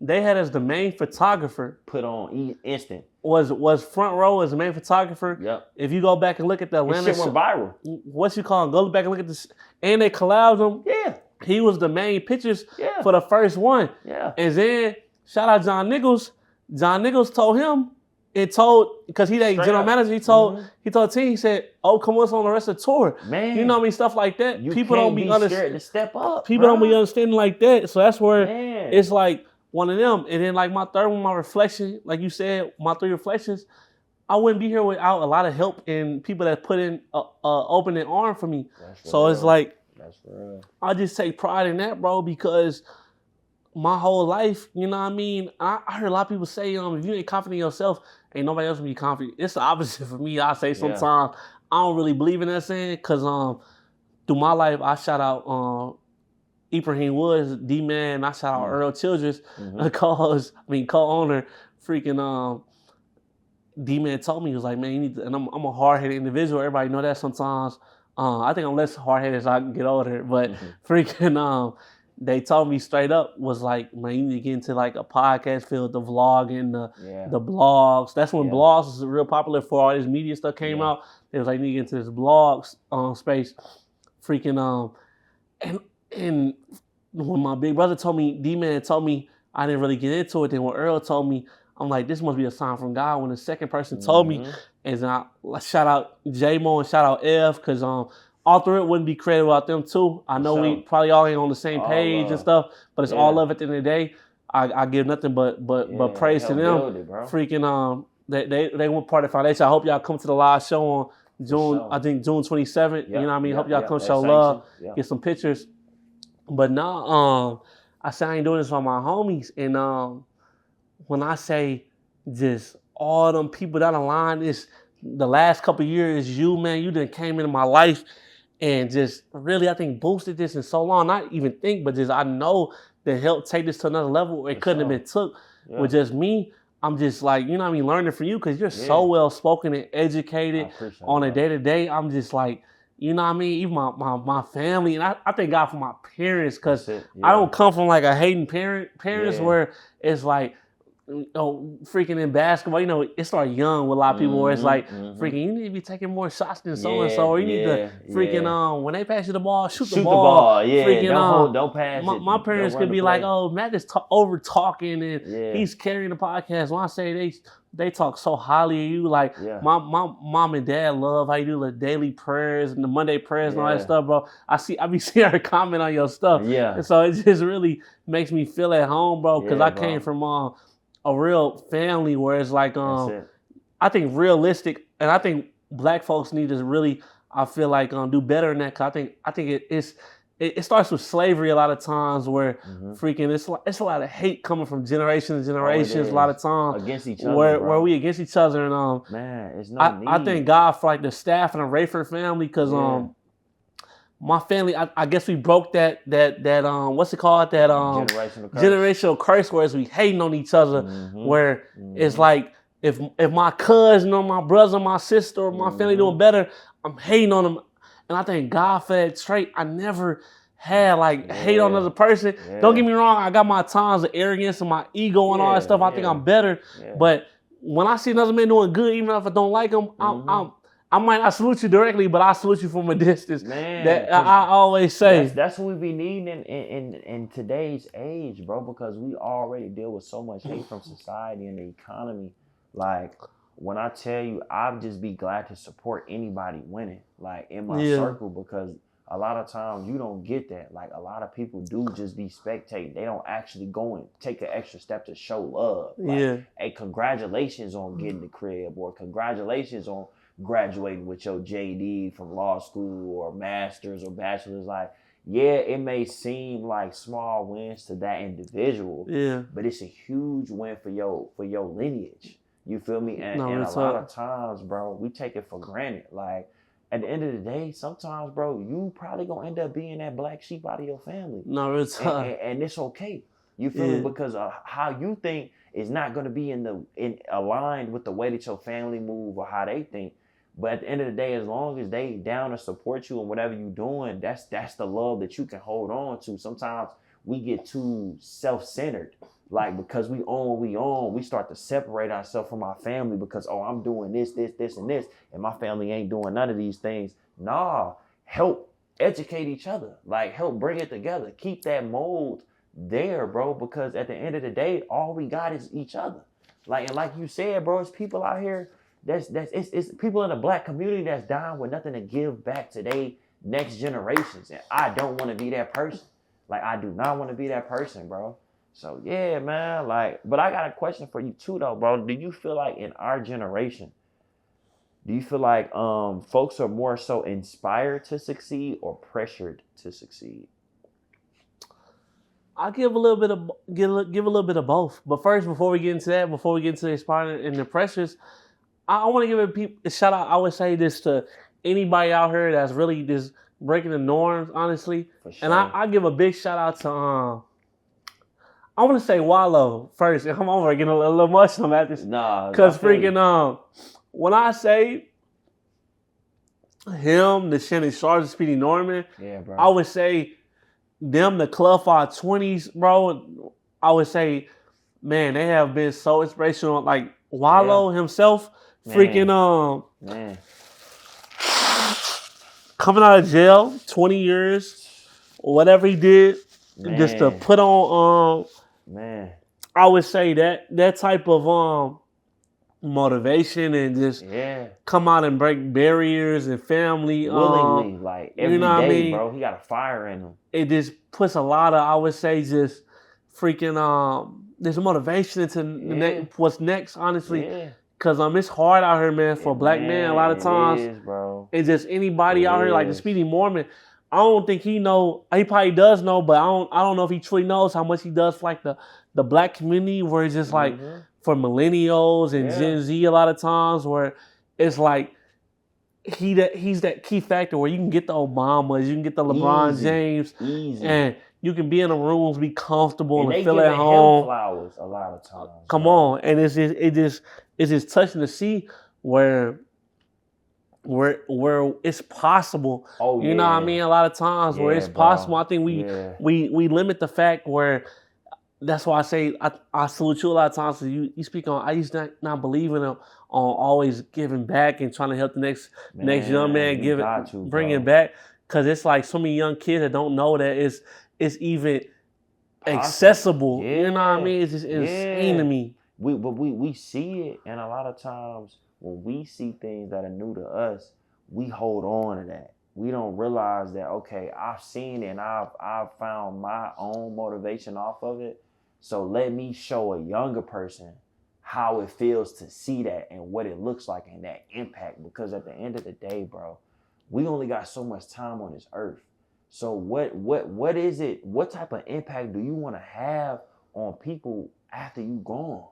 [SPEAKER 2] they had as the main photographer.
[SPEAKER 1] Put on instant.
[SPEAKER 2] Was front row as the main photographer.
[SPEAKER 1] Yep.
[SPEAKER 2] If you go back and look at the Atlanta,
[SPEAKER 1] this shit went viral.
[SPEAKER 2] What you call him? Go back and look at this, and they collabed him.
[SPEAKER 1] Yeah.
[SPEAKER 2] He was the main pictures for the first one.
[SPEAKER 1] Yeah.
[SPEAKER 2] And then shout out John Nichols. John Nichols told him because he the general manager. He told the team. He said, come on the rest of the tour. Man, you know what I mean? Stuff like that.
[SPEAKER 1] People don't be scared to step up.
[SPEAKER 2] People don't be understanding like that. So that's where it's like. One of them. And then like my third one, my reflection, like you said, my 3 reflections, I wouldn't be here without a lot of help and people that put in opening arm for me. So it's like, I just take pride in that, bro, because my whole life, you know what I mean? I heard a lot of people say, if you ain't confident in yourself, ain't nobody else will be confident. It's the opposite for me. I say sometimes I don't really believe in that saying because through my life, I shout out Ibrahim Woods, D-Man, I shout out Earl Childress, co-owner, freaking D-Man told me, he was like, man, you need to, and I'm a hard-headed individual, everybody know that sometimes. I think I'm less hard-headed as I get older, but freaking, they told me straight up, was like, man, you need to get into like a podcast field, the vlog and the blogs. That's when blogs was real popular for all this media stuff came out. It was like, you need to get into this blogs space. Freaking, and when my big brother told me, D-Man told me, I didn't really get into it. Then when Earl told me, I'm like, this must be a sign from God. When the second person told me, and I shout out J-Mo and shout out F, because OFFTHARIP wouldn't be created without them too. I know we probably all ain't on the same page and stuff, but it's all love at the end of the day. I give nothing but praise to them. Freaking they were part of the foundation. I hope y'all come to the live show on June 27th. You know what I mean? Hope y'all come show love, get some pictures. But now, I say I ain't doing this for my homies. And when I say just all them people that align this, the last couple of years, you done came into my life and just really, I think, boosted this in so long. Not even think, but just I know that helped take this to another level. It couldn't have been took with just me. I'm just like, you know what I mean, learning from you because you're so well spoken and educated on a day-to-day. I'm just like, you know what I mean? Even my family, and I thank God for my parents because I don't come from like a hating parents where it's like, freaking in basketball, it started young with a lot of people where it's like, freaking, you need to be taking more shots than so-and-so, or you need to freaking, when they pass you the ball, shoot the ball. Freaking,
[SPEAKER 1] don't pass it.
[SPEAKER 2] My parents could be like, Matt is over-talking and he's carrying the podcast. When I say they talk so highly of you, like my mom and dad love how you do the daily prayers and the Monday prayers and all that stuff, bro. I be seeing her comment on your stuff. And so it just really makes me feel at home, bro, because I came from a real family where it's like, I think realistic, and I think black folks need to really, I feel like, do better than that. Cause I think it starts with slavery a lot of times where freaking it's a lot of hate coming from generations and generations a lot of times
[SPEAKER 1] against each other,
[SPEAKER 2] where we against each other. And
[SPEAKER 1] man, it's no need.
[SPEAKER 2] I thank God for like the staff and the Rayford family because my family, I guess we broke that what's it called, that generational curse where we hating on each other, where it's like if my cousin or my brother, or my sister, or my family doing better, I'm hating on them. And I thank God for that trait. I never had like hate on another person. Don't get me wrong, I got my times of arrogance and my ego and all that stuff. I think I'm better. But when I see another man doing good, even if I don't like him, I might not salute you directly, but I salute you from a distance. Man, that I always say.
[SPEAKER 1] That's what we be needing in today's age, bro, because we already deal with so much hate from society and the economy. Like, when I tell you, I'd just be glad to support anybody winning, like, in my circle, because a lot of times you don't get that. Like, a lot of people do just be spectating. They don't actually go and take an extra step to show love. Like, hey, congratulations on getting the crib, or congratulations on graduating with your JD from law school or master's or bachelor's. Like, yeah, it may seem like small wins to that individual, but it's a huge win for your lineage. You feel me? And a lot of times, bro, we take it for granted. Like, at the end of the day, sometimes, bro, you probably gonna end up being that black sheep out of your family.
[SPEAKER 2] No, it's
[SPEAKER 1] and it's okay. You feel me? Because how you think is not gonna be aligned with the way that your family move or how they think. But at the end of the day, as long as they down to support you and whatever you're doing, that's the love that you can hold on to. Sometimes we get too self-centered. Like, because we own what we own, we start to separate ourselves from our family because, oh, I'm doing this, and this, and my family ain't doing none of these things. Nah, help educate each other. Like, help bring it together. Keep that mold there, bro, because at the end of the day, all we got is each other. Like, and like you said, bro, it's people out here it's people in the black community that's dying with nothing to give back to their next generations. And I don't want to be that person. Like, I do not want to be that person, bro. So, yeah, man, like, but I got a question for you too, though, bro. Do you feel like in our generation, do you feel like folks are more so inspired to succeed or pressured to succeed?
[SPEAKER 2] I'll give a little bit of both. But first, before we get into the inspiring and the pressures, I want to give a shout out. I would say this to anybody out here that's really just breaking the norms, honestly. For sure. And I give a big shout out to I want to say Wallow first. I'm over getting a little emotional at this.
[SPEAKER 1] Nah,
[SPEAKER 2] because freaking when I say him, the Shannon Sharp, Speedy Norman,
[SPEAKER 1] bro,
[SPEAKER 2] I would say them, the Club 520s, bro. I would say, man, they have been so inspirational. Like Wallow himself, freaking coming out of jail, 20 years, whatever he did, just to put on I would say that type of motivation and just come out and break barriers and family
[SPEAKER 1] willingly, like every day, I mean? Bro. He got a fire in him.
[SPEAKER 2] It just puts a lot of, I would say, just freaking there's motivation into what's next, honestly. Cause it's hard out here, man, for a black man. A lot of times,
[SPEAKER 1] it is, bro.
[SPEAKER 2] It's just anybody out here, like the Speedy Mormon. I don't think he know. He probably does know, but I don't know if he truly knows how much he does for like the black community, where it's just like for millennials and Gen Z a lot of times, where it's like he's that key factor where you can get the Obamas, you can get the LeBron James, and you can be in the rooms, be comfortable, and feel at home.
[SPEAKER 1] Flowers a lot of times.
[SPEAKER 2] Come on, and it's just touching to see where it's possible.
[SPEAKER 1] Oh,
[SPEAKER 2] you know what I mean? A lot of times where it's possible. I think we limit the fact where, that's why I say I salute you a lot of times. So you speak on, I used to not believing on always giving back and trying to help the next young man bring it back. Cause it's like so many young kids that don't know that it's even accessible. You know what I mean? It's just insane to me.
[SPEAKER 1] We see it, and a lot of times when we see things that are new to us, we hold on to that. We don't realize that, okay, I've seen it and I've found my own motivation off of it. So let me show a younger person how it feels to see that and what it looks like and that impact. Because at the end of the day, bro, we only got so much time on this earth. So what is it? What type of impact do you want to have on people after you gone?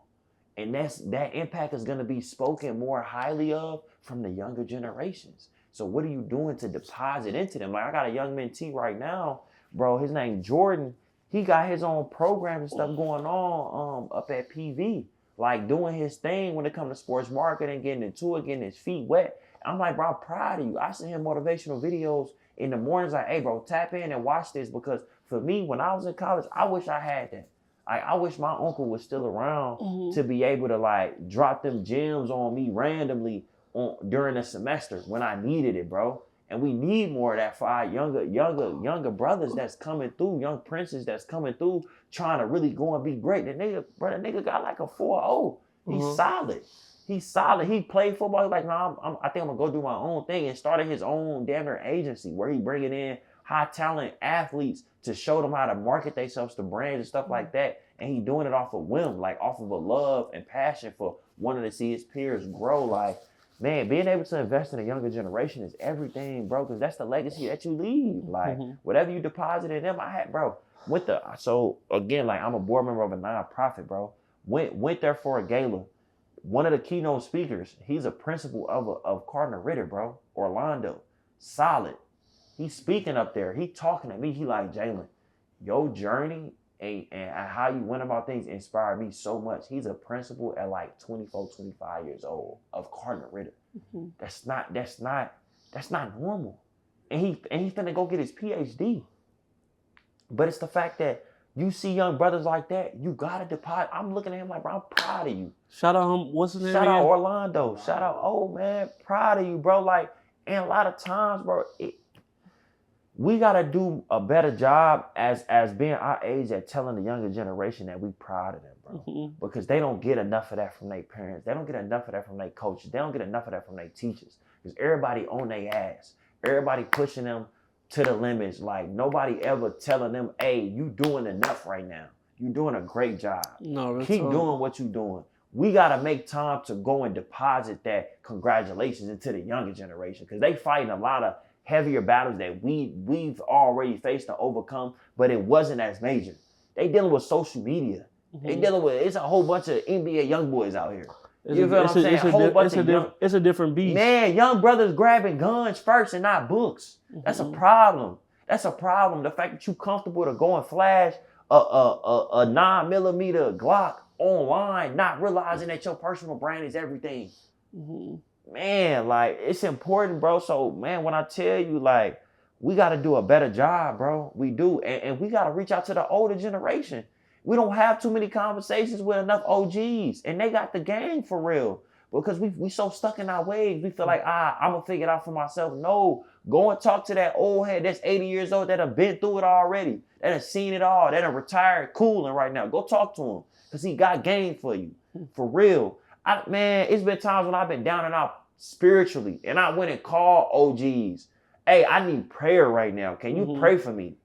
[SPEAKER 1] And that impact is going to be spoken more highly of from the younger generations. So what are you doing to deposit into them? Like, I got a young mentee right now, bro. His name Jordan. He got his own programs and stuff going on up at PV, like doing his thing when it comes to sports marketing, getting into it, getting his feet wet. I'm like, bro, I'm proud of you. I send him motivational videos in the mornings like, hey, bro, tap in and watch this, because for me, when I was in college, I wish I had that. I wish my uncle was still around to be able to like drop them gems on me randomly during the semester when I needed it, bro. And we need more of that for our younger brothers that's coming through, young princes that's coming through, trying to really go and be great. The nigga got like a 4.0. He's solid. He's solid. He played football. He's like, no, I think I'm gonna go do my own thing, and started his own damn near agency where he bringing in high talent athletes to show them how to market themselves to brands and stuff like that. And he doing it off of whim, like off of a love and passion for wanting to see his peers grow. Like, man, being able to invest in a younger generation is everything, bro, because that's the legacy that you leave. Like, whatever you deposit in them, I had, bro. So again, like, I'm a board member of a nonprofit, bro. Went there for a gala. One of the keynote speakers, he's a principal of Cardinal Ritter, bro, Orlando. Solid. He's speaking up there. He talking to me. He like, Jalen, your journey and how you went about things inspired me so much. He's a principal at like 24, 25 years old of Cardinal Ritter. That's not normal. And he finna go get his PhD. But it's the fact that you see young brothers like that, you gotta deposit. I'm looking at him like, bro, I'm proud of you.
[SPEAKER 2] Shout out him. What's his name?
[SPEAKER 1] Shout out Orlando. Shout out, oh man, proud of you, bro. Like, and a lot of times, bro, we gotta do a better job as being our age at telling the younger generation that we proud of them, bro. Because they don't get enough of that from their parents. They don't get enough of that from their coaches. They don't get enough of that from their teachers. Because everybody on their ass. Everybody pushing them to the limits. Like, nobody ever telling them, hey, you doing enough right now. You doing a great job. No, keep doing what you doing. We gotta make time to go and deposit that congratulations into the younger generation, because they fighting a lot of heavier battles that we've already faced to overcome, but it wasn't as major. They dealing with social media. They dealing with, it's a whole bunch of NBA young boys out here. You feel what I'm saying?
[SPEAKER 2] It's a different beast.
[SPEAKER 1] Man, young brothers grabbing guns first and not books. That's a problem. That's a problem. The fact that you comfortable to go and flash a 9mm Glock online, not realizing that your personal brand is everything. Man, like, it's important, bro. So, man, when I tell you, like, we got to do a better job, bro. We do. And we got to reach out to the older generation. We don't have too many conversations with enough OGs. And they got the game for real. Because we so stuck in our ways. We feel like, I'm going to figure it out for myself. No, go and talk to that old head that's 80 years old that have been through it already. That have seen it all. That have retired cooling right now. Go talk to him. Because he got game for you. For real. Man, it's been times when I've been down and out spiritually, and I went and called OGs. Hey, I need prayer right now. Can you pray for me?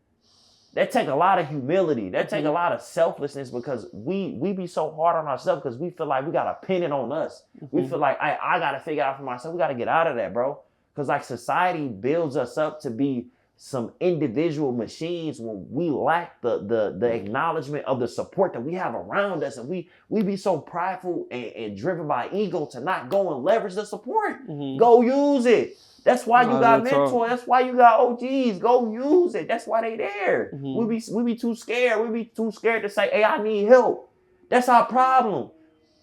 [SPEAKER 1] That take a lot of humility. That take a lot of selflessness, because we be so hard on ourselves because we feel like we got to pin it on us. We feel like I got to figure out for myself. We got to get out of that, bro. Because like society builds us up to be some individual machines when we lack the acknowledgement of the support that we have around us. And we be so prideful and driven by ego to not go and leverage the support. Go use it. That's why you got mentors. That's why you got OGs. Go use it. That's why they there. We be too scared. We be too scared to say, hey, I need help. That's our problem.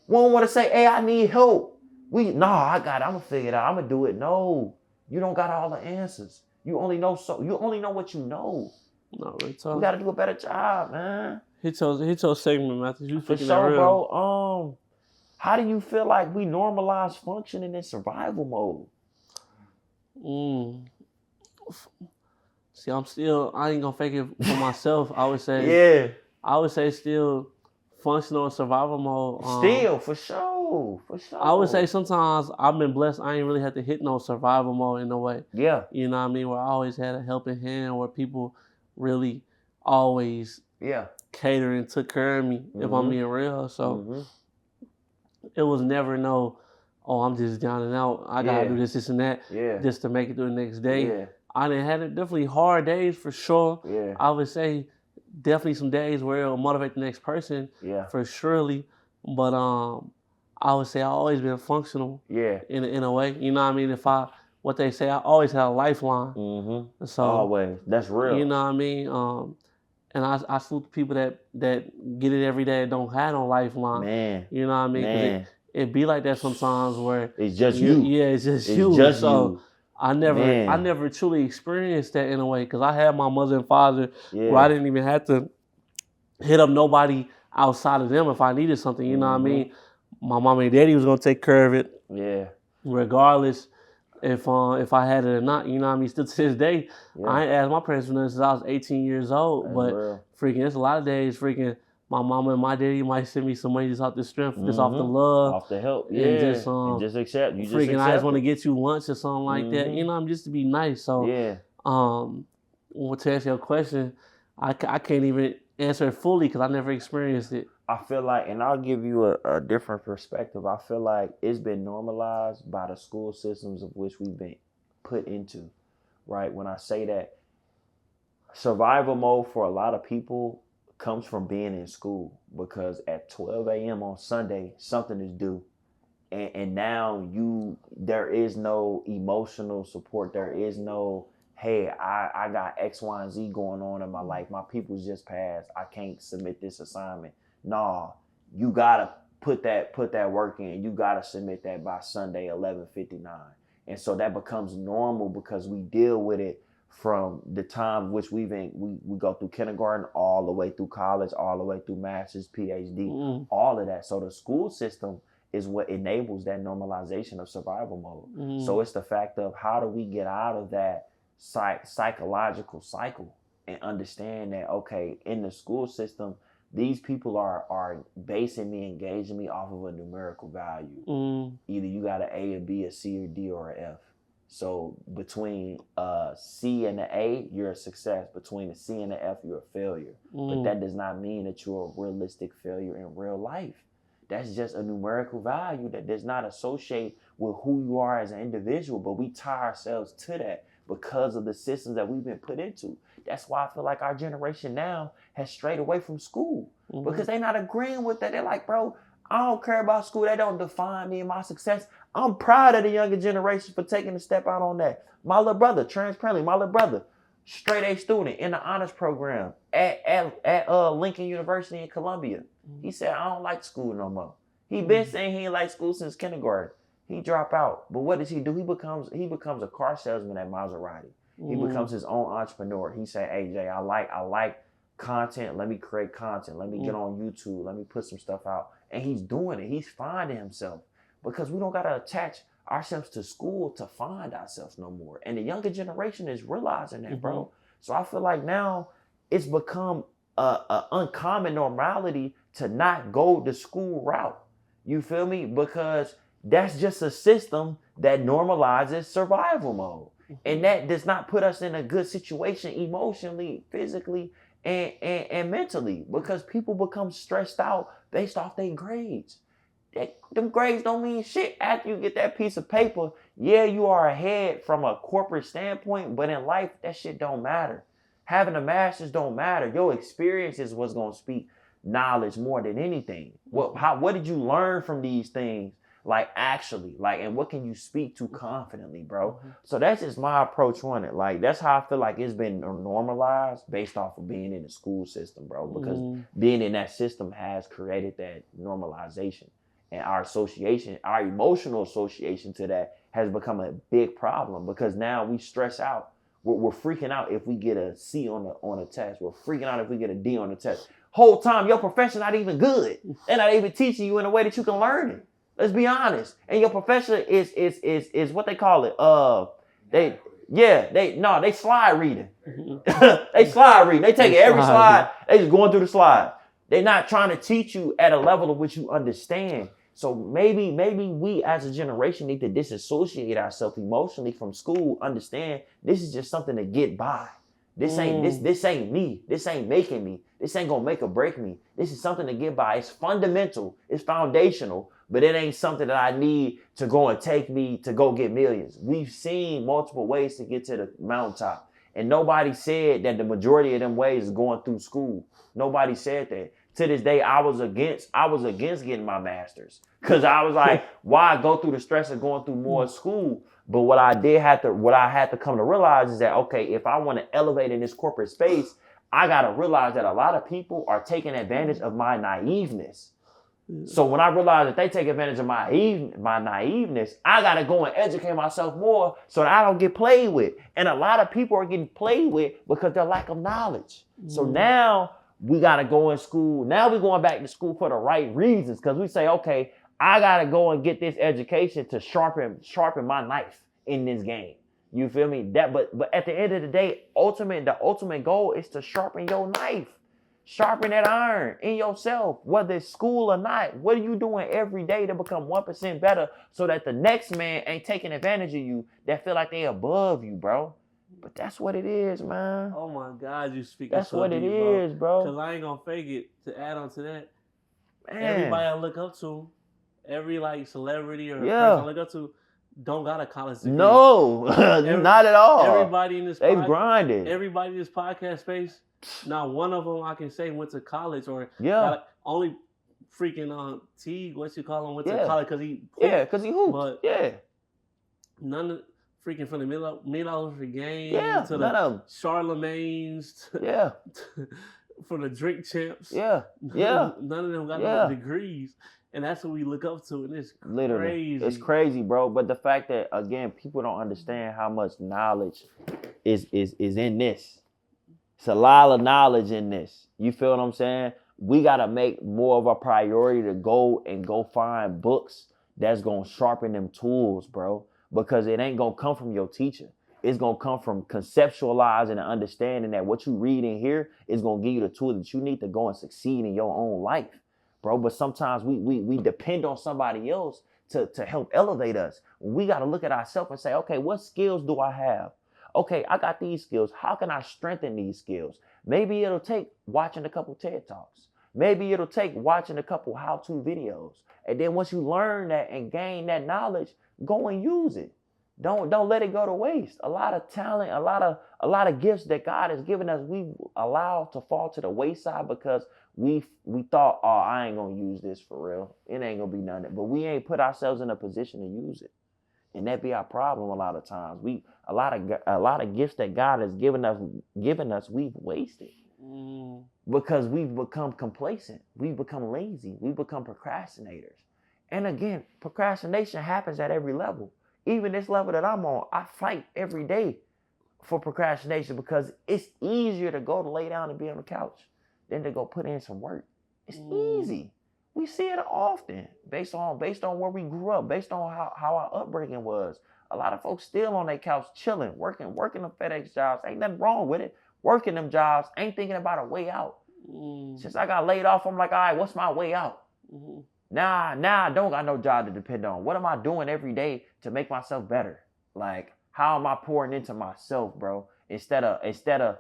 [SPEAKER 1] We don't want to say, hey, I need help. I got it. I'm going to figure it out. I'm going to do it. No, you don't got all the answers. You only know what you know. No, we got to do a better job, man.
[SPEAKER 2] Hit your segment, Matthew.
[SPEAKER 1] For sure, bro. How do you feel like we normalize functioning in survival mode?
[SPEAKER 2] See, I ain't gonna fake it for myself. I would say, still functional in survival mode.
[SPEAKER 1] Still, for sure.
[SPEAKER 2] I would say sometimes I've been blessed. I ain't really had to hit no survival mode in a way.
[SPEAKER 1] Yeah.
[SPEAKER 2] You know what I mean? Where I always had a helping hand, where people really always catered and took care of me, if I'm being real. So it was never I'm just down and out. I gotta do this and that, just to make it through the next day. Yeah. I done had definitely hard days for sure. Yeah. I would say definitely some days where it'll motivate the next person. Yeah. For surely. But I would say I always been functional. Yeah. In a way. You know what I mean? What they say, I always had a lifeline. So
[SPEAKER 1] always. That's real.
[SPEAKER 2] You know what I mean? And I salute the people that get it every day and don't have no lifeline.
[SPEAKER 1] Man.
[SPEAKER 2] You know what I mean?
[SPEAKER 1] Man.
[SPEAKER 2] It be like that sometimes where
[SPEAKER 1] it's just you.
[SPEAKER 2] Yeah, it's just
[SPEAKER 1] it's
[SPEAKER 2] you.
[SPEAKER 1] Just
[SPEAKER 2] so
[SPEAKER 1] you.
[SPEAKER 2] I never truly experienced that in a way because I had my mother and father where I didn't even have to hit up nobody outside of them if I needed something. You know what I mean? My mom and daddy was gonna take care of it.
[SPEAKER 1] Yeah.
[SPEAKER 2] Regardless if I had it or not. You know what I mean? Still to this day, I ain't asked my parents for nothing since I was 18 years old.
[SPEAKER 1] That's
[SPEAKER 2] but
[SPEAKER 1] real.
[SPEAKER 2] Freaking, there's a lot of days freaking my mama and my daddy might send me some money just off the strength, just off the love,
[SPEAKER 1] off the help,
[SPEAKER 2] and
[SPEAKER 1] just accept. You
[SPEAKER 2] freaking,
[SPEAKER 1] just
[SPEAKER 2] I just want to get you lunch or something like that. You know, I'm just to be nice. So well, to answer your question, I can't even answer it fully because I never experienced it.
[SPEAKER 1] I feel like, and I'll give you a different perspective. I feel like it's been normalized by the school systems of which we've been put into, right? When I say that, survival mode for a lot of people comes from being in school because at 12 a.m. on Sunday, something is due. And now there is no emotional support. There is no, hey, I got X, Y, and Z going on in my life. My people's just passed. I can't submit this assignment. Nah, you gotta put that work in. You gotta submit that by Sunday, 11:59. And so that becomes normal because we deal with it from the time which we go through kindergarten all the way through college, all the way through master's, PhD, all of that. So the school system is what enables that normalization of survival mode. So it's the fact of how do we get out of that psychological cycle and understand that, okay, in the school system, these people are basing me, engaging me off of a numerical value. Either you got an A, a B, a C, or D, or an F. So between a C and an A, you're a success. Between a C and an F, you're a failure. But that does not mean that you're a realistic failure in real life. That's just a numerical value that does not associate with who you are as an individual. But we tie ourselves to that because of the systems that we've been put into. That's why I feel like our generation now has strayed away from school because they're not agreeing with that. They're like, bro, I don't care about school. That don't define me and my success. I'm proud of the younger generation for taking a step out on that. My little brother, transparently, straight A student in the honors program at Lincoln University in Columbia. He said, I don't like school no more. He been saying he ain't like school since kindergarten. He dropped out. But what does he do? He becomes a car salesman at Maserati. He becomes his own entrepreneur. He said, hey, Jay, I like content. Let me create content. Let me get on YouTube. Let me put some stuff out. And he's doing it. He's finding himself because we don't got to attach ourselves to school to find ourselves no more. And the younger generation is realizing that, bro. So I feel like now it's become a uncommon normality to not go the school route. You feel me? Because that's just a system that normalizes survival mode. And that does not put us in a good situation emotionally, physically, and mentally because people become stressed out based off their grades. Them grades don't mean shit after you get that piece of paper. Yeah, you are ahead from a corporate standpoint, but in life, that shit don't matter. Having a master's don't matter. Your experience is what's going to speak knowledge more than anything. What did you learn from these things? Like actually, and what can you speak to confidently, bro? So that's just my approach on it. Like that's how I feel like it's been normalized based off of being in the school system, bro. Because being in that system has created that normalization, and our emotional association to that has become a big problem because now we stress out. We're freaking out if we get a C on a test. We're freaking out if we get a D on the test. Whole time your profession's not even good. They're not even teaching you in a way that you can learn it. Let's be honest. And your professor is what they call it. They slide reading. They slide reading. They take every slide. They just going through the slide. They're not trying to teach you at a level of which you understand. So maybe we as a generation need to disassociate ourselves emotionally from school. Understand this is just something to get by. This ain't me. This ain't making me. This ain't gonna make or break me. This is something to get by. It's fundamental. It's foundational. But it ain't something that I need to go and take me to go get millions. We've seen multiple ways to get to the mountaintop. And nobody said that the majority of them ways is going through school. Nobody said that. To this day, I was against getting my master's. Because I was like, why go through the stress of going through more school? But what I had to come to realize is that, okay, if I want to elevate in this corporate space, I gotta realize that a lot of people are taking advantage of my naiveness. So when I realize that they take advantage of my naiveness, I gotta go and educate myself more so that I don't get played with. And a lot of people are getting played with because they're lack of knowledge. So now we gotta go in school. Now we're going back to school for the right reasons, because we say, okay, I gotta go and get this education to sharpen my knife in this game. You feel me? But at the end of the day, the ultimate goal is to sharpen your knife. Sharpen that iron in yourself, whether it's school or not. What are you doing every day to become 1% better so that the next man ain't taking advantage of you that feel like they above you, bro? But that's what it is, man.
[SPEAKER 2] Oh my God, you speaking
[SPEAKER 1] That's
[SPEAKER 2] so
[SPEAKER 1] what
[SPEAKER 2] deep,
[SPEAKER 1] it is, bro.
[SPEAKER 2] Because I ain't gonna fake it. To add on to that,
[SPEAKER 1] Man.
[SPEAKER 2] Everybody I look up to, every like celebrity or person I look up to, don't got a college degree.
[SPEAKER 1] No, not at all.
[SPEAKER 2] Everybody in this
[SPEAKER 1] they've grinded.
[SPEAKER 2] Everybody in this podcast space, not one of them I can say went to college or only freaking T, what you call him, went to college because he
[SPEAKER 1] hooped.
[SPEAKER 2] But none of freaking from the middle game to the Charlemagne's from the drink champs. None of them got no degrees. And that's what we look up to, and it's crazy.
[SPEAKER 1] It's crazy, bro. But the fact that, again, people don't understand how much knowledge is in this. It's a lot of knowledge in this. You feel what I'm saying? We got to make more of a priority to go find books that's going to sharpen them tools, bro. Because it ain't going to come from your teacher. It's going to come from conceptualizing and understanding that what you read in here is going to give you the tools that you need to go and succeed in your own life. Bro, but sometimes we depend on somebody else to help elevate us. We got to look at ourselves and say, okay, what skills do I have? Okay, I got these skills. How can I strengthen these skills? Maybe it'll take watching a couple TED Talks. Maybe it'll take watching a couple how-to videos. And then once you learn that and gain that knowledge, go and use it. Don't let it go to waste. A lot of talent, a lot of gifts that God has given us, we allow to fall to the wayside because we thought, oh, I ain't gonna use this for real. It ain't gonna be nothing. But we ain't put ourselves in a position to use it, and that be our problem a lot of times. A lot of gifts that God has given us, we've wasted because we've become complacent. We've become lazy. We've become procrastinators. And again, procrastination happens at every level. Even this level that I'm on, I fight every day for procrastination because it's easier to go to lay down and be on the couch than to go put in some work. It's easy. We see it often based on where we grew up, based on how our upbringing was. A lot of folks still on their couch chilling, working them FedEx jobs. Ain't nothing wrong with it. Working them jobs, ain't thinking about a way out. Since I got laid off, I'm like, all right, what's my way out? Now I don't got no job to depend on. What am I doing every day to make myself better? Like, how am I pouring into myself, bro? Instead of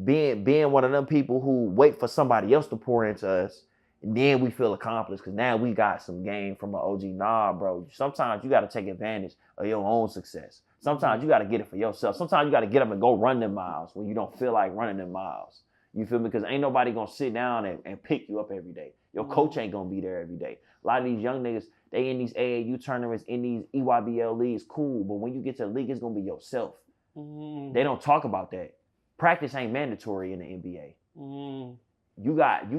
[SPEAKER 1] being one of them people who wait for somebody else to pour into us, and then we feel accomplished because now we got some game from an OG. Nah, bro. Sometimes you got to take advantage of your own success. Sometimes you got to get it for yourself. Sometimes you got to get up and go run them miles when you don't feel like running them miles. You feel me? Because ain't nobody going to sit down and pick you up every day. Your coach ain't going to be there every day. A lot of these young niggas, they in these AAU tournaments, in these EYBL leagues, cool. But when you get to the league, it's going to be yourself. They don't talk about that. Practice ain't mandatory in the NBA. You got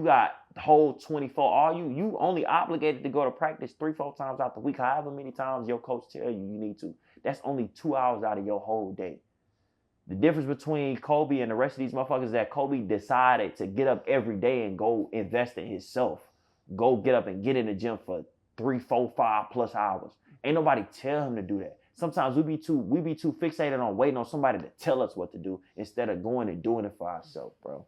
[SPEAKER 1] the whole 24. You only obligated to go to practice 3-4 times out the week, however many times your coach tell you need to. That's only 2 hours out of your whole day. The difference between Kobe and the rest of these motherfuckers is that Kobe decided to get up every day and go invest in himself. Go get up and get in the gym for 3, 4, 5+ hours. Ain't nobody tell him to do that. Sometimes we be too fixated on waiting on somebody to tell us what to do instead of going and doing it for ourselves, bro.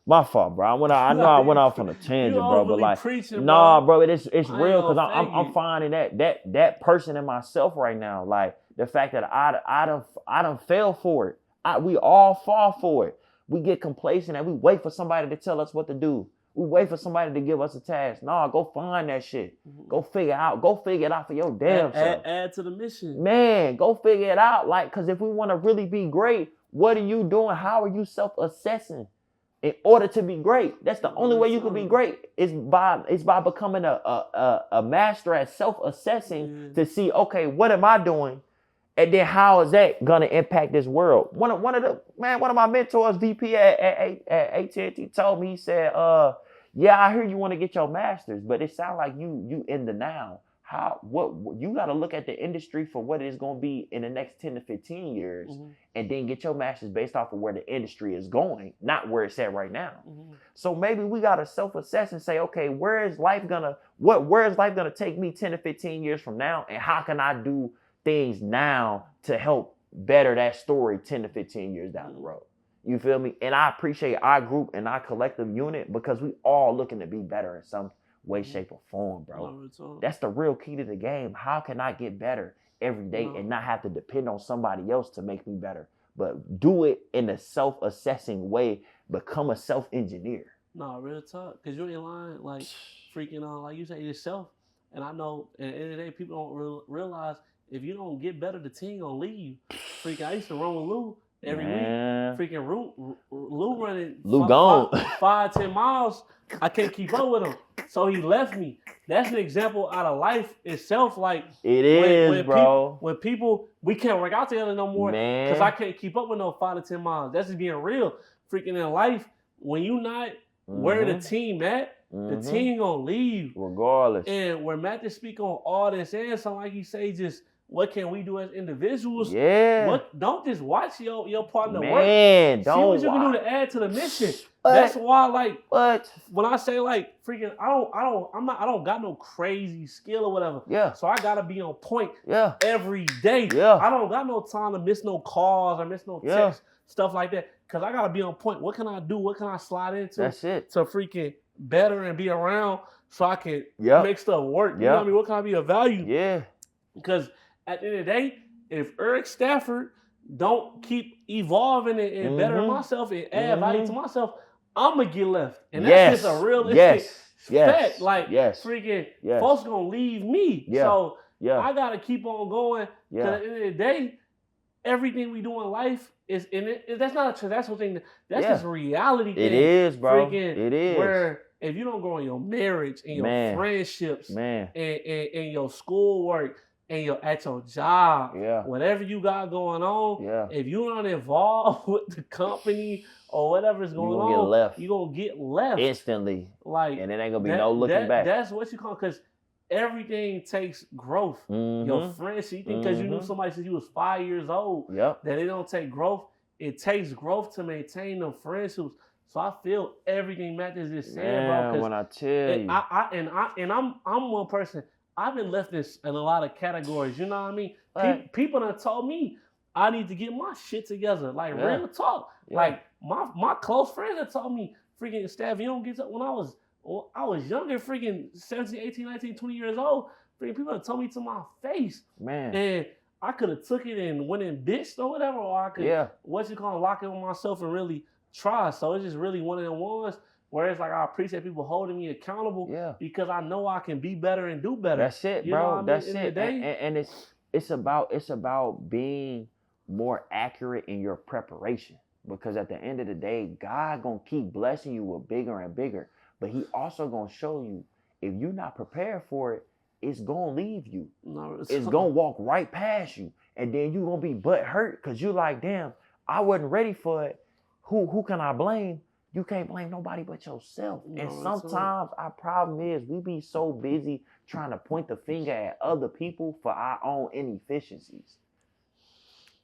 [SPEAKER 1] My fault, bro. I know I went off on a tangent, bro, but like, nah, bro, it's real because I'm finding that person in myself right now. Like the fact that I done fell for it. We all fall for it. We get complacent and we wait for somebody to tell us what to do. We wait for somebody to give us a task. Nah, go find that shit. Go figure it out. Go figure it out for your damn self.
[SPEAKER 2] Add to the mission.
[SPEAKER 1] Man, go figure it out. Like, because if we want to really be great, what are you doing? How are you self-assessing in order to be great? That's the only way you can be great. Is by becoming a master at self-assessing to see, okay, what am I doing? And then how is that gonna impact this world? One of my mentors, VP at AT&T, told me, he said, yeah, I hear you want to get your master's, but it sounds like you in the now. What you got to look at the industry for what it's going to be in the next 10 to 15 years, and then get your master's based off of where the industry is going, not where it's at right now. So maybe we got to self-assess and say, okay, where is life gonna take me 10 to 15 years from now, and how can I do things now to help better that story 10 to 15 years down the road? You feel me? And I appreciate our group and our collective unit because we all looking to be better in some way, shape, or form, bro. That's the real key to the game. How can I get better every day and not have to depend on somebody else to make me better, but do it in a self-assessing way, become a self-engineer?
[SPEAKER 2] No, real talk. Because you ain't lying, like, freaking on, like you say, yourself. And I know at the end of the day, people don't realize if you don't get better, the team gonna leave you. Freaking, I used to run with Lou every week. Freaking Lou running
[SPEAKER 1] gone
[SPEAKER 2] 5-10 miles. I can't keep up with him, so he left me. That's an example out of life itself. Like
[SPEAKER 1] it is, bro.
[SPEAKER 2] When people we can't work out together no more because I can't keep up with no 5 to 10 miles. That's just being real. Freaking in life, when you not where the team at, the team gonna leave
[SPEAKER 1] regardless.
[SPEAKER 2] And where Matt just speak on all this and something like you say, just what can we do as individuals?
[SPEAKER 1] Yeah.
[SPEAKER 2] Don't just watch your partner work.
[SPEAKER 1] Man,
[SPEAKER 2] see what you can do to add to the mission. That's why, like, when I say like freaking, I don't got no crazy skill or whatever.
[SPEAKER 1] Yeah.
[SPEAKER 2] So I gotta be on point.
[SPEAKER 1] Yeah.
[SPEAKER 2] Every day.
[SPEAKER 1] Yeah.
[SPEAKER 2] I don't got no time to miss no calls or miss no texts, stuff like that. Cause I gotta be on point. What can I do? What can I slide into?
[SPEAKER 1] That's it.
[SPEAKER 2] To freaking better and be around so I can make stuff work. You know what I mean? What can I be of value?
[SPEAKER 1] Yeah.
[SPEAKER 2] Because at the end of the day, if Eric Stafford don't keep evolving and bettering myself and add value to myself, I'm going to get left. And that's just a realistic fact. Like, freaking folks going to leave me. So I got to keep on going. Because at the end of the day, everything we do in life is in it. That's not a transactional thing. That's just reality.
[SPEAKER 1] It is, bro.
[SPEAKER 2] Freaking,
[SPEAKER 1] it is.
[SPEAKER 2] Where if you don't grow in your marriage and your friendships and your schoolwork, and at your job, whatever you got going on, if you're not involved with the company or whatever's going on, you're going to get left.
[SPEAKER 1] Instantly.
[SPEAKER 2] Like,
[SPEAKER 1] and it ain't going to be no looking back.
[SPEAKER 2] That's what you call it, because everything takes growth. Your friendship, you think because you knew somebody since you was 5 years old, that it don't take growth. It takes growth to maintain them friendships. So I feel everything Matt is just saying, bro.
[SPEAKER 1] When I tell you.
[SPEAKER 2] I'm one person. I've been left in a lot of categories. You know what I mean? People done told me I need to get my shit together. Like, real talk. Like, my close friends have told me, freaking, Staff, you don't get to, when I was younger, freaking 17, 18, 19, 20 years old, freaking people have told me to my face.
[SPEAKER 1] Man.
[SPEAKER 2] And I could have took it and went and bitched or whatever, or I could, lock in with myself and really try. So it's just really one of them ones. Whereas, like, I appreciate people holding me accountable because I know I can be better and do better.
[SPEAKER 1] That's it, bro. That's it. And it's about being more accurate in your preparation. Because at the end of the day, God gonna keep blessing you with bigger and bigger. But he also gonna show you, if you're not prepared for it, it's gonna leave you. No, it's gonna walk right past you. And then you're gonna be butt hurt because you're like, damn, I wasn't ready for it. Who can I blame? You can't blame nobody but yourself. No, and sometimes our problem is we be so busy trying to point the finger at other people for our own inefficiencies.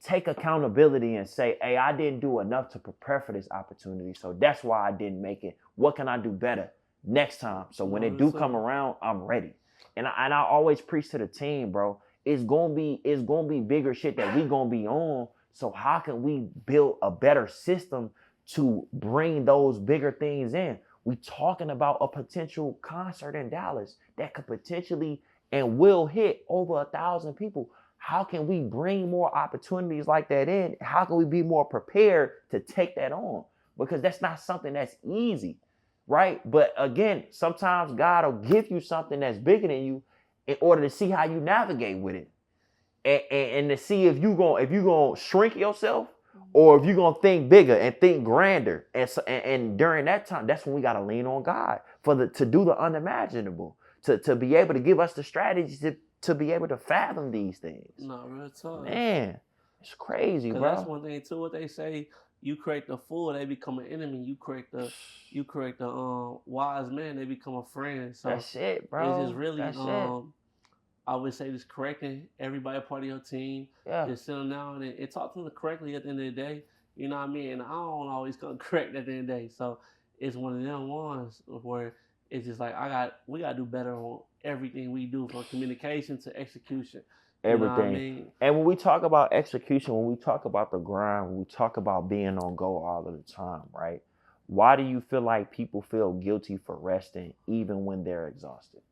[SPEAKER 1] Take accountability and say, hey, I didn't do enough to prepare for this opportunity, so that's why I didn't make it. What can I do better next time? So when it do come around, I'm ready. And I always preach to the team, bro. It's gonna be bigger shit that we gonna be on. So how can we build a better system to bring those bigger things in? We talking about a potential concert in Dallas that could potentially and will hit over 1,000 people. How can we bring more opportunities like that in? How can we be more prepared to take that on? Because that's not something that's easy, right? But again, sometimes God will give you something that's bigger than you in order to see how you navigate with it. And to see if you're gonna shrink yourself, or if you're going to think bigger and think grander. And during that time, that's when we got to lean on God to do the unimaginable, to be able to give us the strategies to be able to fathom these things.
[SPEAKER 2] No, real talk.
[SPEAKER 1] Man, it's crazy, bro.
[SPEAKER 2] That's one thing too. What they say, you create the fool, they become an enemy. You create the wise man, they become a friend. So
[SPEAKER 1] that's it, bro.
[SPEAKER 2] It's just really I would say just correcting everybody part of your team.
[SPEAKER 1] Yeah.
[SPEAKER 2] Just sit them down and talk to them correctly at the end of the day. You know what I mean? And I don't always come correct at the end of the day. So it's one of them ones where it's just like we gotta do better on everything we do, from communication to execution.
[SPEAKER 1] Everything.
[SPEAKER 2] You know what I mean?
[SPEAKER 1] And when we talk about execution, when we talk about the grind, when we talk about being on go all of the time, right? Why do you feel like people feel guilty for resting even when they're exhausted?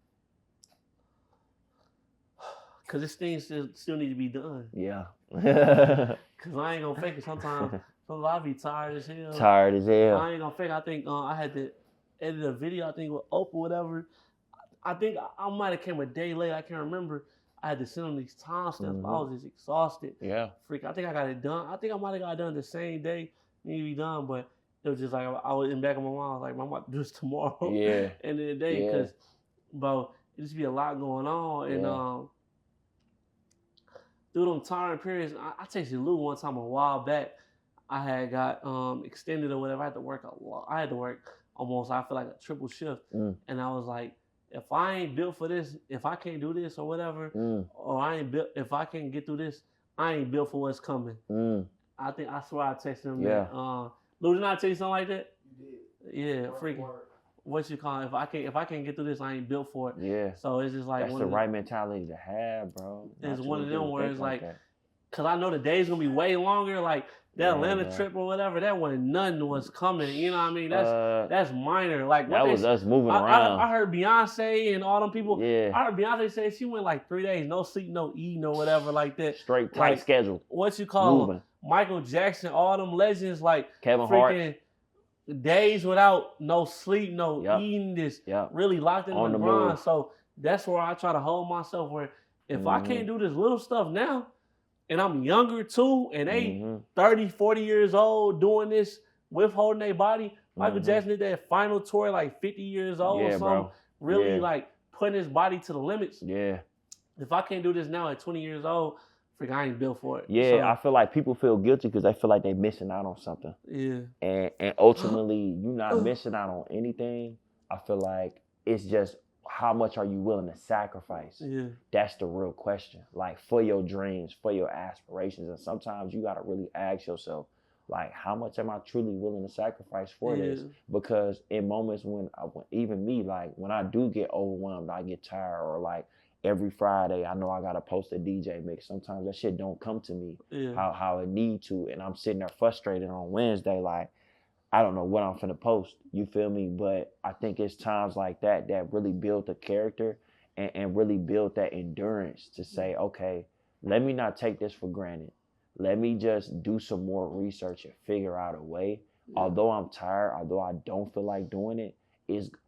[SPEAKER 2] Because this thing still need to be done.
[SPEAKER 1] Yeah.
[SPEAKER 2] Because I ain't gonna fake it. Sometimes I be tired as hell.
[SPEAKER 1] Tired as hell.
[SPEAKER 2] I ain't gonna fake it. I think I had to edit a video, I think with Oprah or whatever. I think I might have came a day late. I can't remember. I had to send them these timestamps. I was just exhausted.
[SPEAKER 1] Yeah.
[SPEAKER 2] Freak. I think I got it done. I think I might have got it done the same day. Need to be done, but it was just like I was in the back of my mind. I was like, I'm about to do this tomorrow.
[SPEAKER 1] Yeah.
[SPEAKER 2] End of the day, because, bro, it just be a lot going on. And through them tiring periods, I texted Lou one time a while back. I had got extended or whatever. I had to work a lot. I had to work almost, I feel like, a triple shift. And I was like, if I ain't built for this, if I can't do this or whatever, or I ain't built, if I can't get through this, I ain't built for what's coming. I swear I texted him that. Lou, did I tell you something like that? You did. Yeah, freaking. What you call it? If I can't get through this, I ain't built for it.
[SPEAKER 1] Yeah.
[SPEAKER 2] So it's just like
[SPEAKER 1] that's the right mentality to have, bro.
[SPEAKER 2] It's one of them where it's like, cause I know the day's gonna be way longer. Like that Atlanta trip or whatever, that wasn't nothing was coming. You know what I mean? That's minor. Like
[SPEAKER 1] that was us moving around.
[SPEAKER 2] I heard Beyonce and all them people.
[SPEAKER 1] Yeah.
[SPEAKER 2] I heard Beyonce say she went like 3 days, no sleep, no eating or whatever like that.
[SPEAKER 1] Straight tight schedule.
[SPEAKER 2] What you call
[SPEAKER 1] moving.
[SPEAKER 2] Michael Jackson, all them legends like
[SPEAKER 1] Kevin
[SPEAKER 2] freaking
[SPEAKER 1] Hart.
[SPEAKER 2] Days without no sleep, no eating, this really locked in the grind. Move. So that's where I try to hold myself, where if I can't do this little stuff now, and I'm younger too, and they 30, 40 years old doing this, withholding their body. Michael Jackson did that final tour like 50 years old or something. Bro. Really like putting his body to the limits. Yeah. If I can't do this now at 20 years old, freak, I ain't built for it.
[SPEAKER 1] Yeah, so, I feel like people feel guilty because they feel like they're missing out on something.
[SPEAKER 2] Yeah.
[SPEAKER 1] And ultimately, you're not missing out on anything. I feel like it's just how much are you willing to sacrifice? Yeah. That's the real question. Like for your dreams, for your aspirations. And sometimes you got to really ask yourself, like, how much am I truly willing to sacrifice for this? Because in moments when even me, like when I do get overwhelmed, I get tired, or like, every Friday, I know I gotta post a DJ mix. Sometimes that shit don't come to me how it need to, and I'm sitting there frustrated on Wednesday, like I don't know what I'm finna post. You feel me? But I think it's times like that that really build the character and really build that endurance to say, okay, let me not take this for granted. Let me just do some more research and figure out a way. Although I'm tired, although I don't feel like doing it,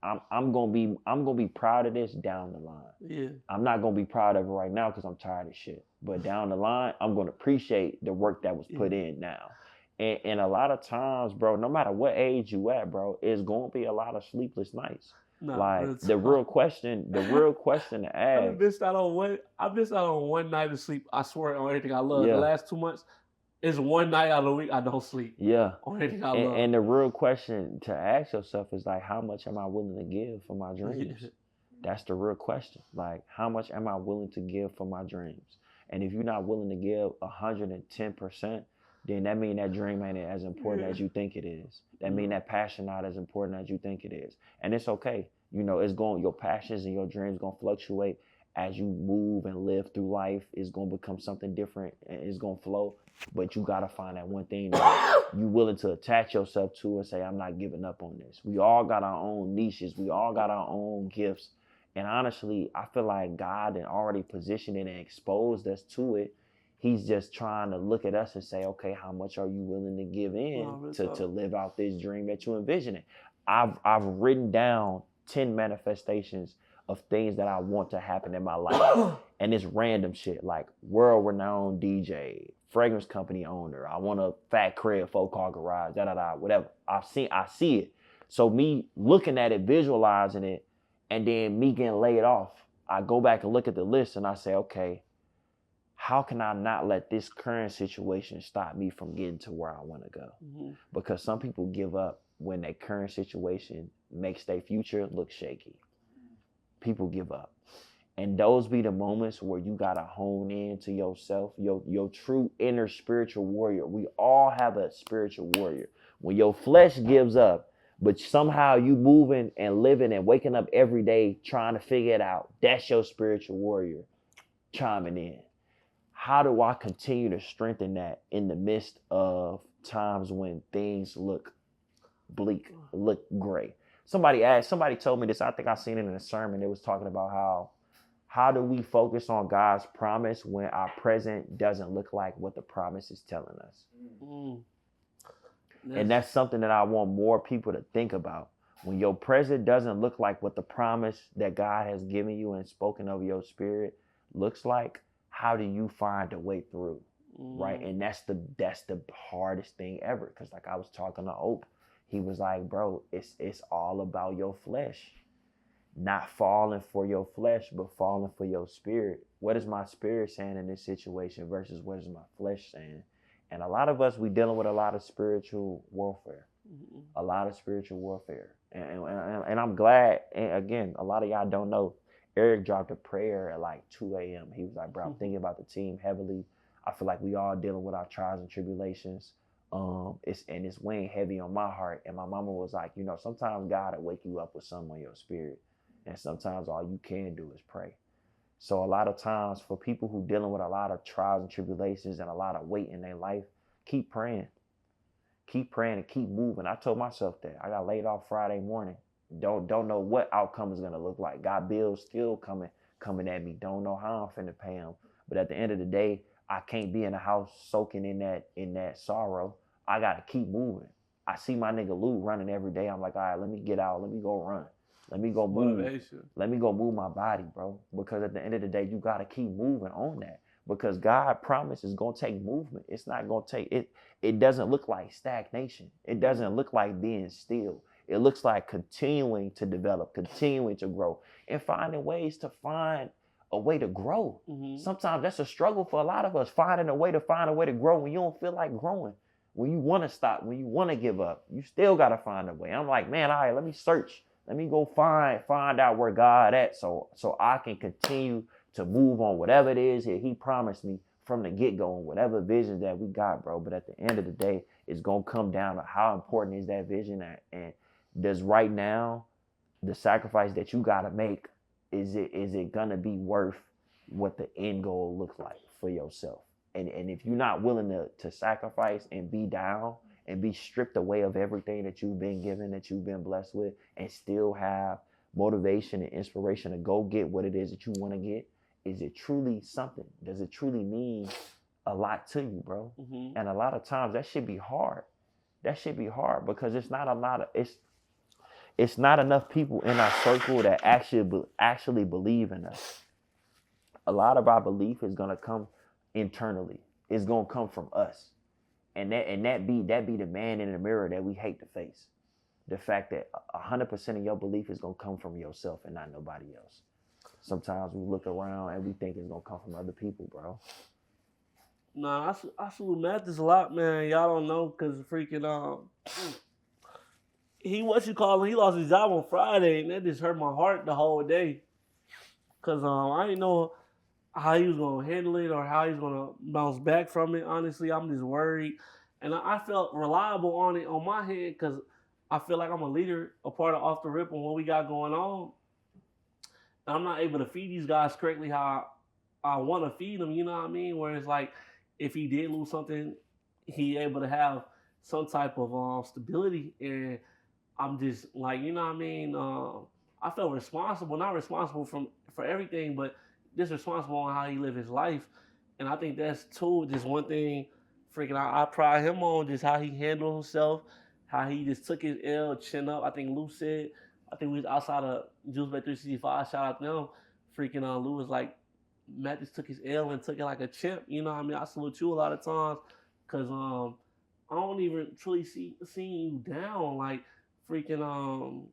[SPEAKER 1] I'm gonna be proud of this down the line. Yeah. I'm not gonna be proud of it right now because I'm tired of shit. But down the line, I'm gonna appreciate the work that was put in now. And a lot of times, bro, no matter what age you at, bro, it's gonna be a lot of sleepless nights. No, like the real question to ask.
[SPEAKER 2] I missed out on one night of sleep. I swear on everything I love. The last 2 months. It's one night out of the week I don't sleep. Yeah. On anything I love.
[SPEAKER 1] And the real question to ask yourself is like, how much am I willing to give for my dreams? That's the real question. Like, how much am I willing to give for my dreams? And if you're not willing to give 110%, then that means that dream ain't as important as you think it is. That means that passion not as important as you think it is. And it's okay. You know, your passions and your dreams gonna fluctuate as you move and live through life. It's gonna become something different and it's gonna flow. But you gotta find that one thing that you willing to attach yourself to and say, I'm not giving up on this. We all got our own niches. We all got our own gifts. And honestly, I feel like God had already positioned it and exposed us to it. He's just trying to look at us and say, okay, how much are you willing to give in to live out this dream that you envisioning? I've written down 10 manifestations of things that I want to happen in my life. And it's random shit like world-renowned DJ, fragrance company owner. I want a fat crib, 4-car garage, whatever. I see it. So me looking at it, visualizing it, and then me getting laid off, I go back and look at the list and I say, okay, how can I not let this current situation stop me from getting to where I want to go? Mm-hmm. Because some people give up when their current situation makes their future look shaky. People give up. And those be the moments where you got to hone in to yourself, your true inner spiritual warrior. We all have a spiritual warrior. When your flesh gives up, but somehow you moving and living and waking up every day trying to figure it out, that's your spiritual warrior chiming in. How do I continue to strengthen that in the midst of times when things look bleak, look gray? Somebody told me this. I think I seen it in a sermon. It was talking about how do we focus on God's promise when our present doesn't look like what the promise is telling us? Mm. And that's something that I want more people to think about. When your present doesn't look like what the promise that God has given you and spoken over your spirit looks like, how do you find a way through? Right? And that's the hardest thing ever. Because like I was talking to Ope, he was like, bro, it's all about your flesh. Not falling for your flesh, but falling for your spirit. What is my spirit saying in this situation versus what is my flesh saying? And a lot of us, we dealing with a lot of spiritual warfare. Mm-hmm. A lot of spiritual warfare. And I'm glad, and again, a lot of y'all don't know, Eric dropped a prayer at like 2 a.m. He was like, bro, I'm thinking about the team heavily. I feel like we all dealing with our trials and tribulations. It's weighing heavy on my heart. And my mama was like, sometimes God will wake you up with something on your spirit. And sometimes all you can do is pray. So a lot of times for people who dealing with a lot of trials and tribulations and a lot of weight in their life, keep praying. Keep praying and keep moving. I told myself that. I got laid off Friday morning. Don't know what outcome is going to look like. Got bills still coming at me. Don't know how I'm finna pay them. But at the end of the day, I can't be in the house soaking in that sorrow. I got to keep moving. I see my nigga Lou running every day. I'm like, all right, let me get out. Let me go run. Let me go move. Motivation. Let me go move my body, bro. Because at the end of the day, you got to keep moving on that. Because God promised it's going to take movement. It's not going to take it. It doesn't look like stagnation. It doesn't look like being still. It looks like continuing to develop, continuing to grow, and finding ways to find a way to grow. Mm-hmm. Sometimes that's a struggle for a lot of us, finding a way to grow when you don't feel like growing, when you want to stop, when you want to give up. You still got to find a way. I'm like, man, all right, let me search. Let me go find out where God at so I can continue to move on whatever it is that he promised me from the get-go and whatever vision that we got, bro. But at the end of the day, it's going to come down to how important is that vision and does right now the sacrifice that you got to make, is it going to be worth what the end goal looks like for yourself? And if you're not willing to sacrifice and be down and be stripped away of everything that you've been given, that you've been blessed with, and still have motivation and inspiration to go get what it is that you want to get, is it truly something? Does it truly mean a lot to you, bro? Mm-hmm. And a lot of times that should be hard. That should be hard because it's not enough people in our circle that actually believe in us. A lot of our belief is gonna come internally. It's gonna come from us, and that be the man in the mirror that we hate to face. The fact that 100% of your belief is gonna come from yourself and not nobody else. Sometimes we look around and we think it's gonna come from other people, bro.
[SPEAKER 2] Nah, I salute Mathis a lot, man. Y'all don't know because freaking he lost his job on Friday, and that just hurt my heart the whole day. Cause I didn't know how he was gonna handle it or how he was gonna bounce back from it. Honestly, I'm just worried, and I felt reliable on it on my head because I feel like I'm a leader, a part of Off the Rip and what we got going on. And I'm not able to feed these guys correctly how I want to feed them. You know what I mean? Where it's like, if he did lose something, he able to have some type of stability. And I'm just like, you know what I mean? I felt responsible, not responsible for everything, but just responsible on how he lived his life. And I think that's too, just one thing freaking I pride him on, just how he handled himself, how he just took his L, chin up. I think Lou said, I think we was outside of Juice Bay 365, shout out to them. Freaking Lou was like, Matt just took his L and took it like a champ. You know what I mean? I salute you a lot of times because I don't even truly see you down. Like, freaking,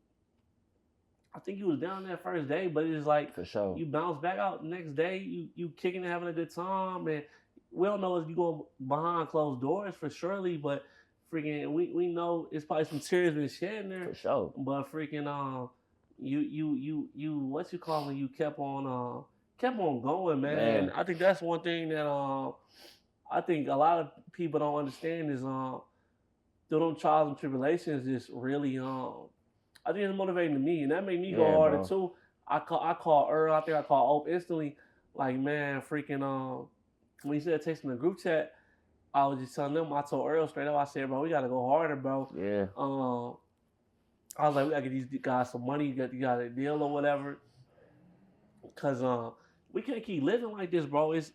[SPEAKER 2] I think you was down that first day, but it's like
[SPEAKER 1] For sure.
[SPEAKER 2] you bounce back out the next day. You kicking and having a good time, and we don't know if you going behind closed doors for surely, but freaking we know it's probably some tears been shed in there.
[SPEAKER 1] For sure.
[SPEAKER 2] But freaking you what you call when you kept on going, man. And I think that's one thing that I think a lot of people don't understand is through them trials and tribulations is really I think it's motivating to me, and that made me go harder too. I call Earl. I think I call Ope instantly. Like, man, freaking when he said texting the group chat, I was just telling them. I told Earl straight up. I said, bro, we gotta go harder, bro.
[SPEAKER 1] Yeah.
[SPEAKER 2] I was like, we gotta get these guys some money. You got a deal or whatever, cause we can't keep living like this, bro. It's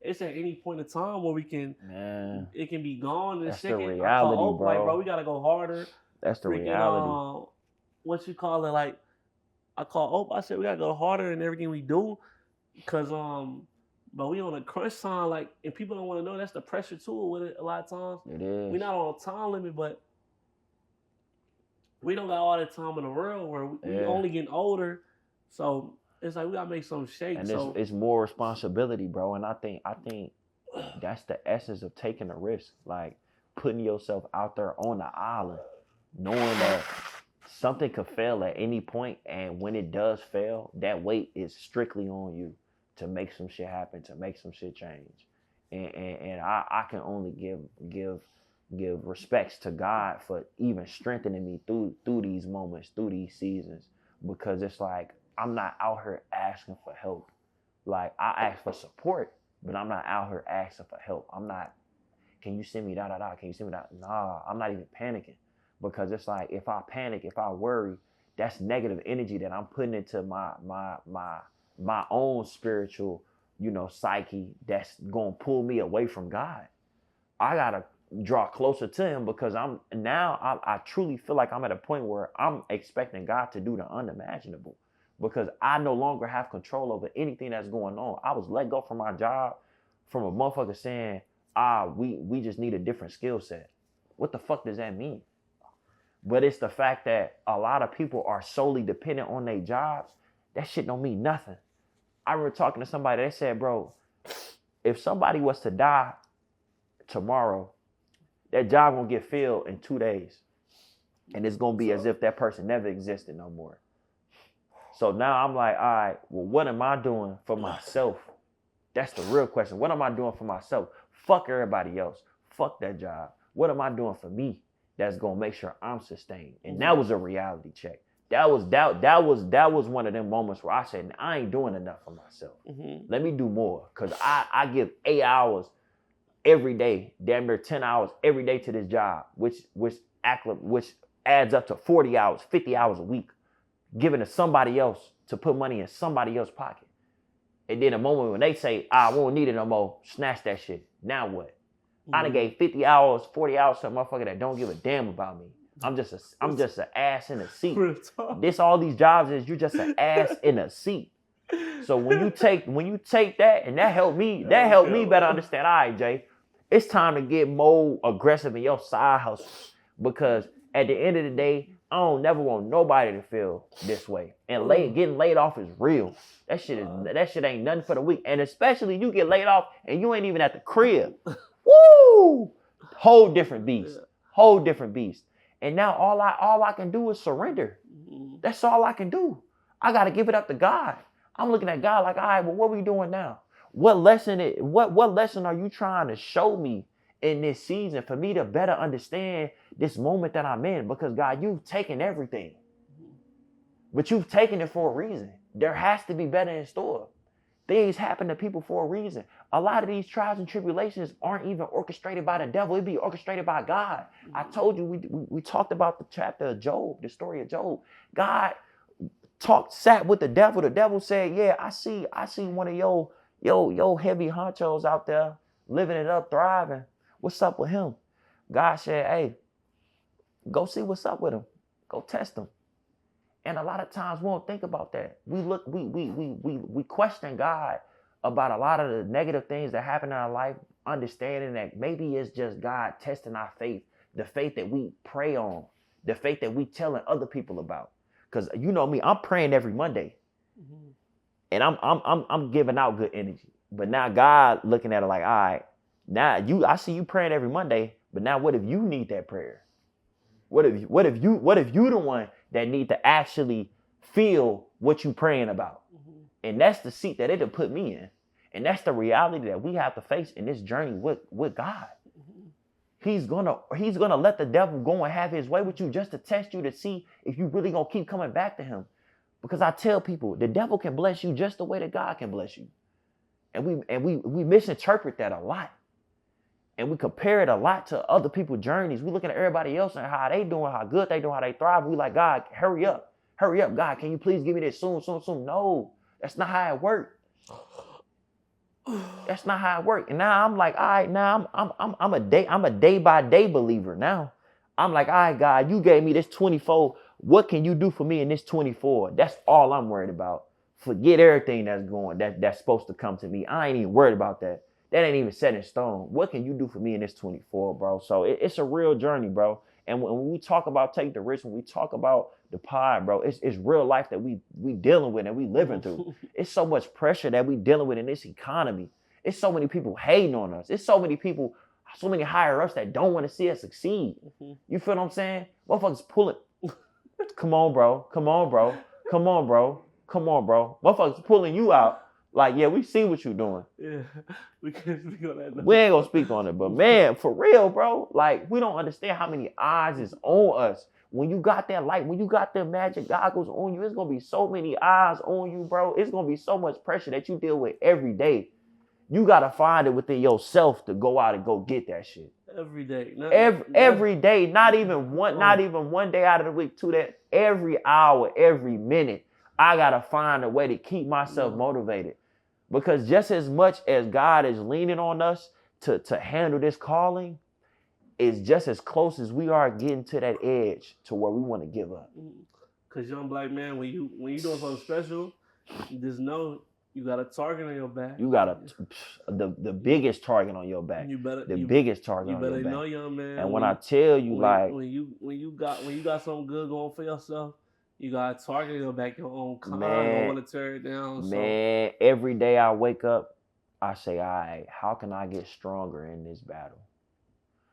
[SPEAKER 2] at any point in time where we can, it can be gone in a second.
[SPEAKER 1] The reality,
[SPEAKER 2] Ope,
[SPEAKER 1] bro.
[SPEAKER 2] Like, bro, we gotta go harder.
[SPEAKER 1] That's the reality.
[SPEAKER 2] What you call it? Like, I call Ope. I said we gotta go harder in everything we do, cause but we on a crunch time. Like, and people don't want to know that's the pressure too with it. A lot of times,
[SPEAKER 1] it is.
[SPEAKER 2] We not on a time limit, but we don't got all the time in the world. Where we only getting older, so it's like we gotta make some shake.
[SPEAKER 1] And it's more responsibility, bro. And I think that's the essence of taking a risk, like putting yourself out there on the island, knowing that something could fail at any point, and when it does fail, that weight is strictly on you to make some shit happen, to make some shit change. And I can only give respects to God for even strengthening me through these moments, through these seasons, because it's like I'm not out here asking for help. Like, I ask for support, but I'm not out here asking for help. I'm not, can you send me da-da-da? Can you send me that? Nah, I'm not even panicking. Because it's like, if I panic, if I worry, that's negative energy that I'm putting into my own spiritual, psyche that's going to pull me away from God. I got to draw closer to him, because I truly feel like I'm at a point where I'm expecting God to do the unimaginable, because I no longer have control over anything that's going on. I was let go from my job from a motherfucker saying, we just need a different skill set. What the fuck does that mean? But it's the fact that a lot of people are solely dependent on their jobs. That shit don't mean nothing. I remember talking to somebody, they said, bro, if somebody was to die tomorrow, that job gonna get filled in 2 days. And it's gonna be as if that person never existed no more. So now I'm like, all right, well, what am I doing for myself? That's the real question. What am I doing for myself? Fuck everybody else. Fuck that job. What am I doing for me that's gonna make sure I'm sustained? And that was a reality check. That was one of them moments where I said, I ain't doing enough for myself. Mm-hmm. Let me do more. Cause I give 8 hours every day, damn near 10 hours every day to this job, which adds up to 40 hours, 50 hours a week, given to somebody else to put money in somebody else's pocket. And then a moment when they say, I won't need it no more, snatch that shit. Now what? Mm-hmm. I done gave 50 hours, 40 hours to a motherfucker that don't give a damn about me. I'm just an ass in a seat. All these jobs is, you're just an ass in a seat. So when you take that, and that helped me better understand, all right, Jay, it's time to get more aggressive in your side hustle, because at the end of the day, I don't never want nobody to feel this way. And getting laid off is real. That shit ain't nothing for the weak. And especially you get laid off and you ain't even at the crib. Woo! Whole different beast. And now all I can do is surrender. That's all I can do. I got to give it up to God. I'm looking at God like, all right, well, what are we doing now? What lesson are you trying to show me in this season for me to better understand this moment that I'm in? Because God, you've taken everything, but you've taken it for a reason. There has to be better in store. Things happen to people for a reason. A lot of these trials and tribulations aren't even orchestrated by the devil. It'd be orchestrated by God. I told you, we talked about the chapter of Job, the story of Job. God sat with the devil. The devil said, yeah, I see one of your heavy honchos out there living it up, thriving. What's up with him? God said, hey, go see what's up with him. Go test him. And a lot of times we don't think about that. We question God about a lot of the negative things that happen in our life, understanding that maybe it's just God testing our faith, the faith that we pray on, the faith that we telling other people about. Cause you know me, I'm praying every Monday. Mm-hmm. And I'm giving out good energy. But now God looking at it like, all right, now I see you praying every Monday, but now what if you need that prayer? What if you the one that need to actually feel what you praying about? Mm-hmm. And that's the seat that it'll put me in. And that's the reality that we have to face in this journey with God. Mm-hmm. He's gonna let the devil go and have his way with you just to test you to see if you really gonna keep coming back to him. Because I tell people, the devil can bless you just the way that God can bless you. And we misinterpret that a lot. And we compare it a lot to other people's journeys. We looking at everybody else and how they doing, how good they doing, how they thrive. We like, God, hurry up, God, can you please give me this soon? No, that's not how it works. That's not how it works. And now I'm like, all right, now I'm a day by day believer now. I'm like, all right, God, you gave me this 24. What can you do for me in this 24? That's all I'm worried about. Forget everything that's supposed to come to me. I ain't even worried about that. That ain't even set in stone. What can you do for me in this 24, bro? So it's a real journey, bro. And when we talk about Take the Risk, when we talk about the pod, bro, it's real life that we dealing with and we living through. It's so much pressure that we dealing with in this economy. It's so many people hating on us. It's so many people, so many higher ups that don't want to see us succeed. Mm-hmm. You feel what I'm saying? Motherfuckers pulling. Come on, bro. Motherfuckers pulling you out. Like, yeah, we see what you're doing.
[SPEAKER 2] Yeah, we can't speak on that. No.
[SPEAKER 1] We ain't gonna speak on it, but man, for real, bro, like, we don't understand how many eyes is on us. When you got that light, when you got them magic goggles on you, it's gonna be so many eyes on you, bro. It's gonna be so much pressure that you deal with every day. You gotta find it within yourself to go out and go get that shit.
[SPEAKER 2] Every day.
[SPEAKER 1] Every day, not even one day out of the week, every hour, every minute. I gotta find a way to keep myself motivated. Because just as much as God is leaning on us to handle this calling, it's just as close as we are getting to that edge to where we want to give up.
[SPEAKER 2] Because young black man, when you doing something special, just know you got a target on your back.
[SPEAKER 1] You got the biggest target on your back. Biggest target on your back.
[SPEAKER 2] You better know, young man.
[SPEAKER 1] And when I tell you,
[SPEAKER 2] when you got something good going for yourself, you got a target on your back, your own con. Don't want to tear it down.
[SPEAKER 1] Man, every day I wake up, I say, all right, how can I get stronger in this battle?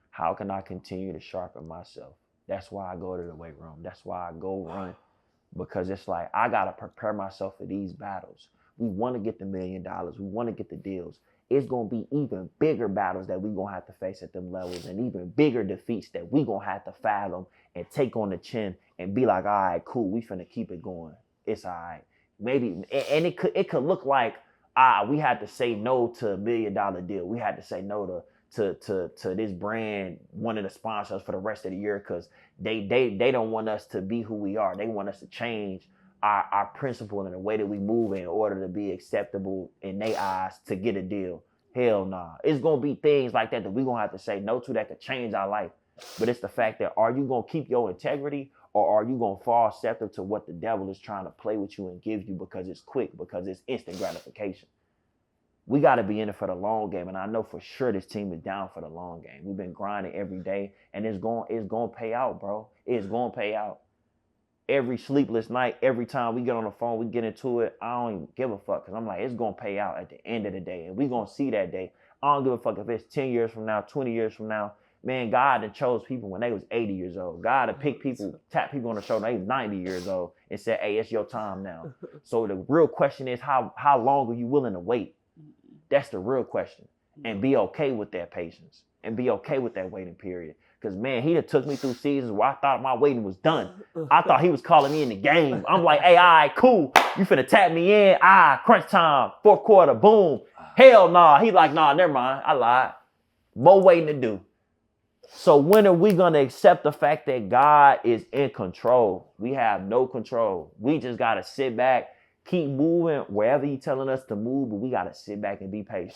[SPEAKER 1] How can I continue to sharpen myself? That's why I go to the weight room. That's why I go run. Because it's like, I got to prepare myself for these battles. We want to get the $1 million. We want to get the deals. It's going to be even bigger battles that we're going to have to face at them levels, and even bigger defeats that we're going to have to fathom and take on the chin and be like, all right, cool, we finna keep it going. It's all right. Maybe, and it could look like, we had to say no to $1 million deal. We had to say no to this brand, one of the sponsors for the rest of the year, because they don't want us to be who we are. They want us to change our principle and the way that we move in order to be acceptable in their eyes to get a deal. Hell nah. It's going to be things like that we're going to have to say no to that could change our life. But it's the fact that, are you going to keep your integrity, or are you going to fall receptive to what the devil is trying to play with you and give you because it's quick, because it's instant gratification? We got to be in it for the long game. And I know for sure this team is down for the long game. We've been grinding every day, and it's going to pay out, bro. It's going to pay out. Every sleepless night, every time we get on the phone, we get into it, I don't even give a fuck, because I'm like, it's going to pay out at the end of the day. And we're going to see that day. I don't give a fuck if it's 10 years from now, 20 years from now. Man, God had chose people when they was 80 years old. God had picked people, tapped people on the shoulder when they was 90 years old and said, hey, it's your time now. So the real question is, how long are you willing to wait? That's the real question. And be okay with that patience. And be okay with that waiting period. Because, man, he done took me through seasons where I thought my waiting was done. I thought he was calling me in the game. I'm like, hey, all right, cool. You finna tap me in. Crunch time. Fourth quarter, boom. Hell nah. He like, nah, never mind. I lied. More waiting to do. So when are we going to accept the fact that God is in control? We have no control. We just got to sit back, keep moving wherever he's telling us to move, but we got to sit back and be patient.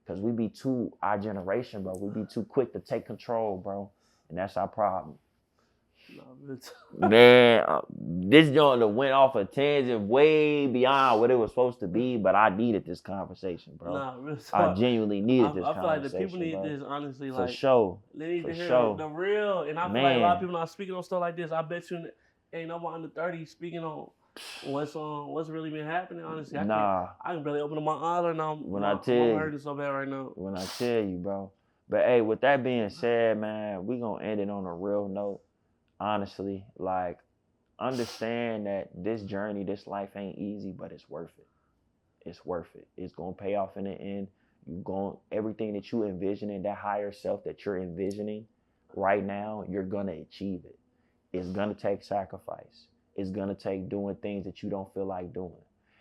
[SPEAKER 1] Because our generation, bro, we be too quick to take control, bro. And that's our problem. Man, this joint went off a tangent way beyond what it was supposed to be, but I needed this conversation, bro. I genuinely needed this conversation. I feel like the people need this, honestly.
[SPEAKER 2] For
[SPEAKER 1] sure.
[SPEAKER 2] They need to hear the real. And I feel like a lot of people not speaking on stuff like this. I bet you ain't nobody under 30 speaking on what's really been happening. Honestly, I can barely open up my eyes right now. I'm hurting so bad right now.
[SPEAKER 1] When I tell you, bro. But hey, with that being said, man, we gonna end it on a real note. Honestly, like, understand that this journey, this life ain't easy, but it's worth it. It's worth it. It's gonna pay off in the end. Everything that you envisioning, that higher self that you're envisioning right now, you're gonna achieve it. It's gonna take sacrifice. It's gonna take doing things that you don't feel like doing.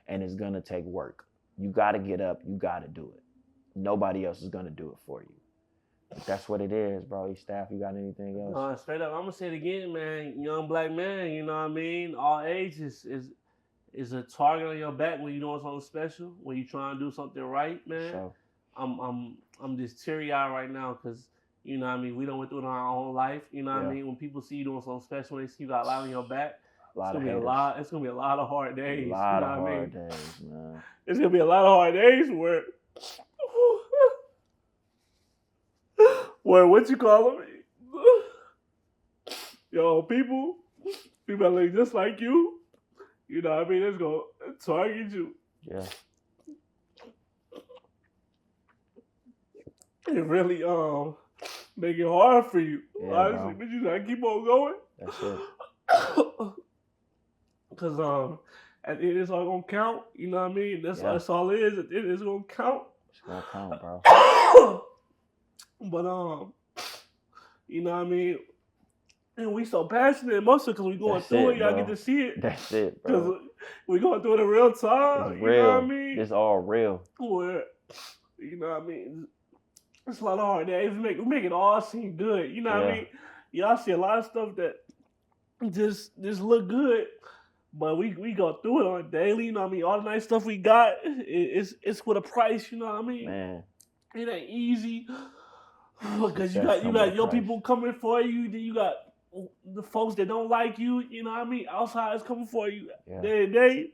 [SPEAKER 1] And it's gonna take work. You gotta get up, you gotta do it. Nobody else is gonna do it for you. But that's what it is, bro. Staff, you got anything else?
[SPEAKER 2] Straight up, I'm gonna say it again, man. Young black man, you know what I mean? All ages is a target on your back when you're doing something special, when you're trying to do something right, man. Sure. I'm just teary-eyed right now because, you know what I mean, we done went through it in our own life. You know what I mean? When people see you doing something special, when they see you got a lot on your back, it's gonna be a lot of hard days.
[SPEAKER 1] A lot of hard days, man.
[SPEAKER 2] It's gonna be a lot of hard days where what you call them? Yo, people that look just like you, you know what I mean? It's gonna target you.
[SPEAKER 1] Yeah.
[SPEAKER 2] It really make it hard for you.
[SPEAKER 1] Yeah,
[SPEAKER 2] honestly, but you gotta keep on going.
[SPEAKER 1] That's it.
[SPEAKER 2] Cause at the end it's all gonna count. You know what I mean? That's all it is. At the end it's gonna count.
[SPEAKER 1] It's gonna count, bro.
[SPEAKER 2] But you know what I mean? And we so passionate, mostly because we going through it. Y'all get to see it.
[SPEAKER 1] That's it, bro.
[SPEAKER 2] Because we going through it in real time.
[SPEAKER 1] It's real.
[SPEAKER 2] You know what I mean?
[SPEAKER 1] It's all real.
[SPEAKER 2] Where, you know what I mean? It's a lot of hard days. We make it all seem good. You know what I mean? Y'all see a lot of stuff that just look good, but we go through it on a daily. You know what I mean? All the nice stuff we got, it's with a price. You know what I mean?
[SPEAKER 1] Man,
[SPEAKER 2] it ain't easy because you got your people coming for you. Then you got the folks that don't like you. You know what I mean? Outsiders coming for you day to day.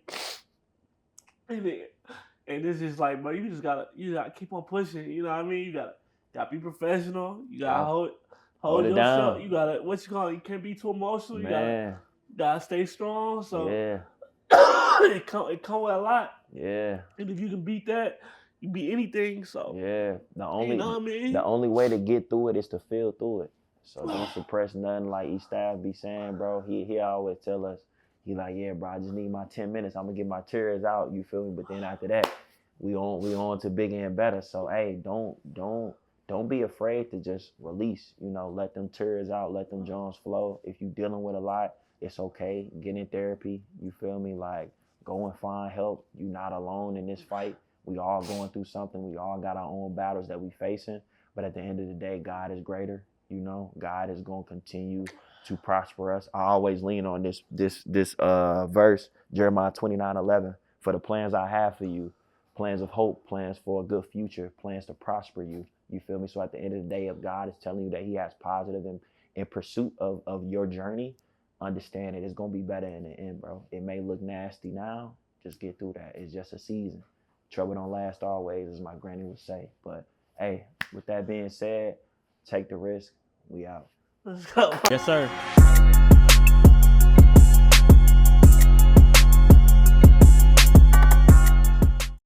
[SPEAKER 2] And it's just like, bro, you gotta keep on pushing. You know what I mean? You gotta be professional. You gotta hold yourself down. You gotta you can't be too emotional.
[SPEAKER 1] Man.
[SPEAKER 2] You gotta stay strong. So it come with a lot.
[SPEAKER 1] Yeah.
[SPEAKER 2] And if you can beat that, you beat anything. So
[SPEAKER 1] the only
[SPEAKER 2] you know what I mean?
[SPEAKER 1] The only way to get through it is to feel through it. So don't suppress nothing like E-Staff be saying, bro. He always tell us, he like, yeah, bro, I just need my 10 minutes. I'm gonna get my tears out, you feel me? But then after that, we on to bigger and better. So hey, don't be afraid to just release, you know, let them tears out, let them joints flow. If you dealing with a lot, it's okay. Get in therapy, you feel me? Like, go and find help. You're not alone in this fight. We all going through something. We all got our own battles that we facing. But at the end of the day, God is greater. You know, God is going to continue to prosper us. I always lean on this verse, Jeremiah 29:11. For the plans I have for you, plans of hope, plans for a good future, plans to prosper you. You feel me? So at the end of the day, if God is telling you that he has positive in pursuit of your journey, understand it. It's going to be better in the end, bro. It may look nasty now. Just get through that. It's just a season. Trouble don't last always, as my granny would say. But hey, with that being said, take the risk. We out.
[SPEAKER 2] Let's go.
[SPEAKER 1] Yes, sir.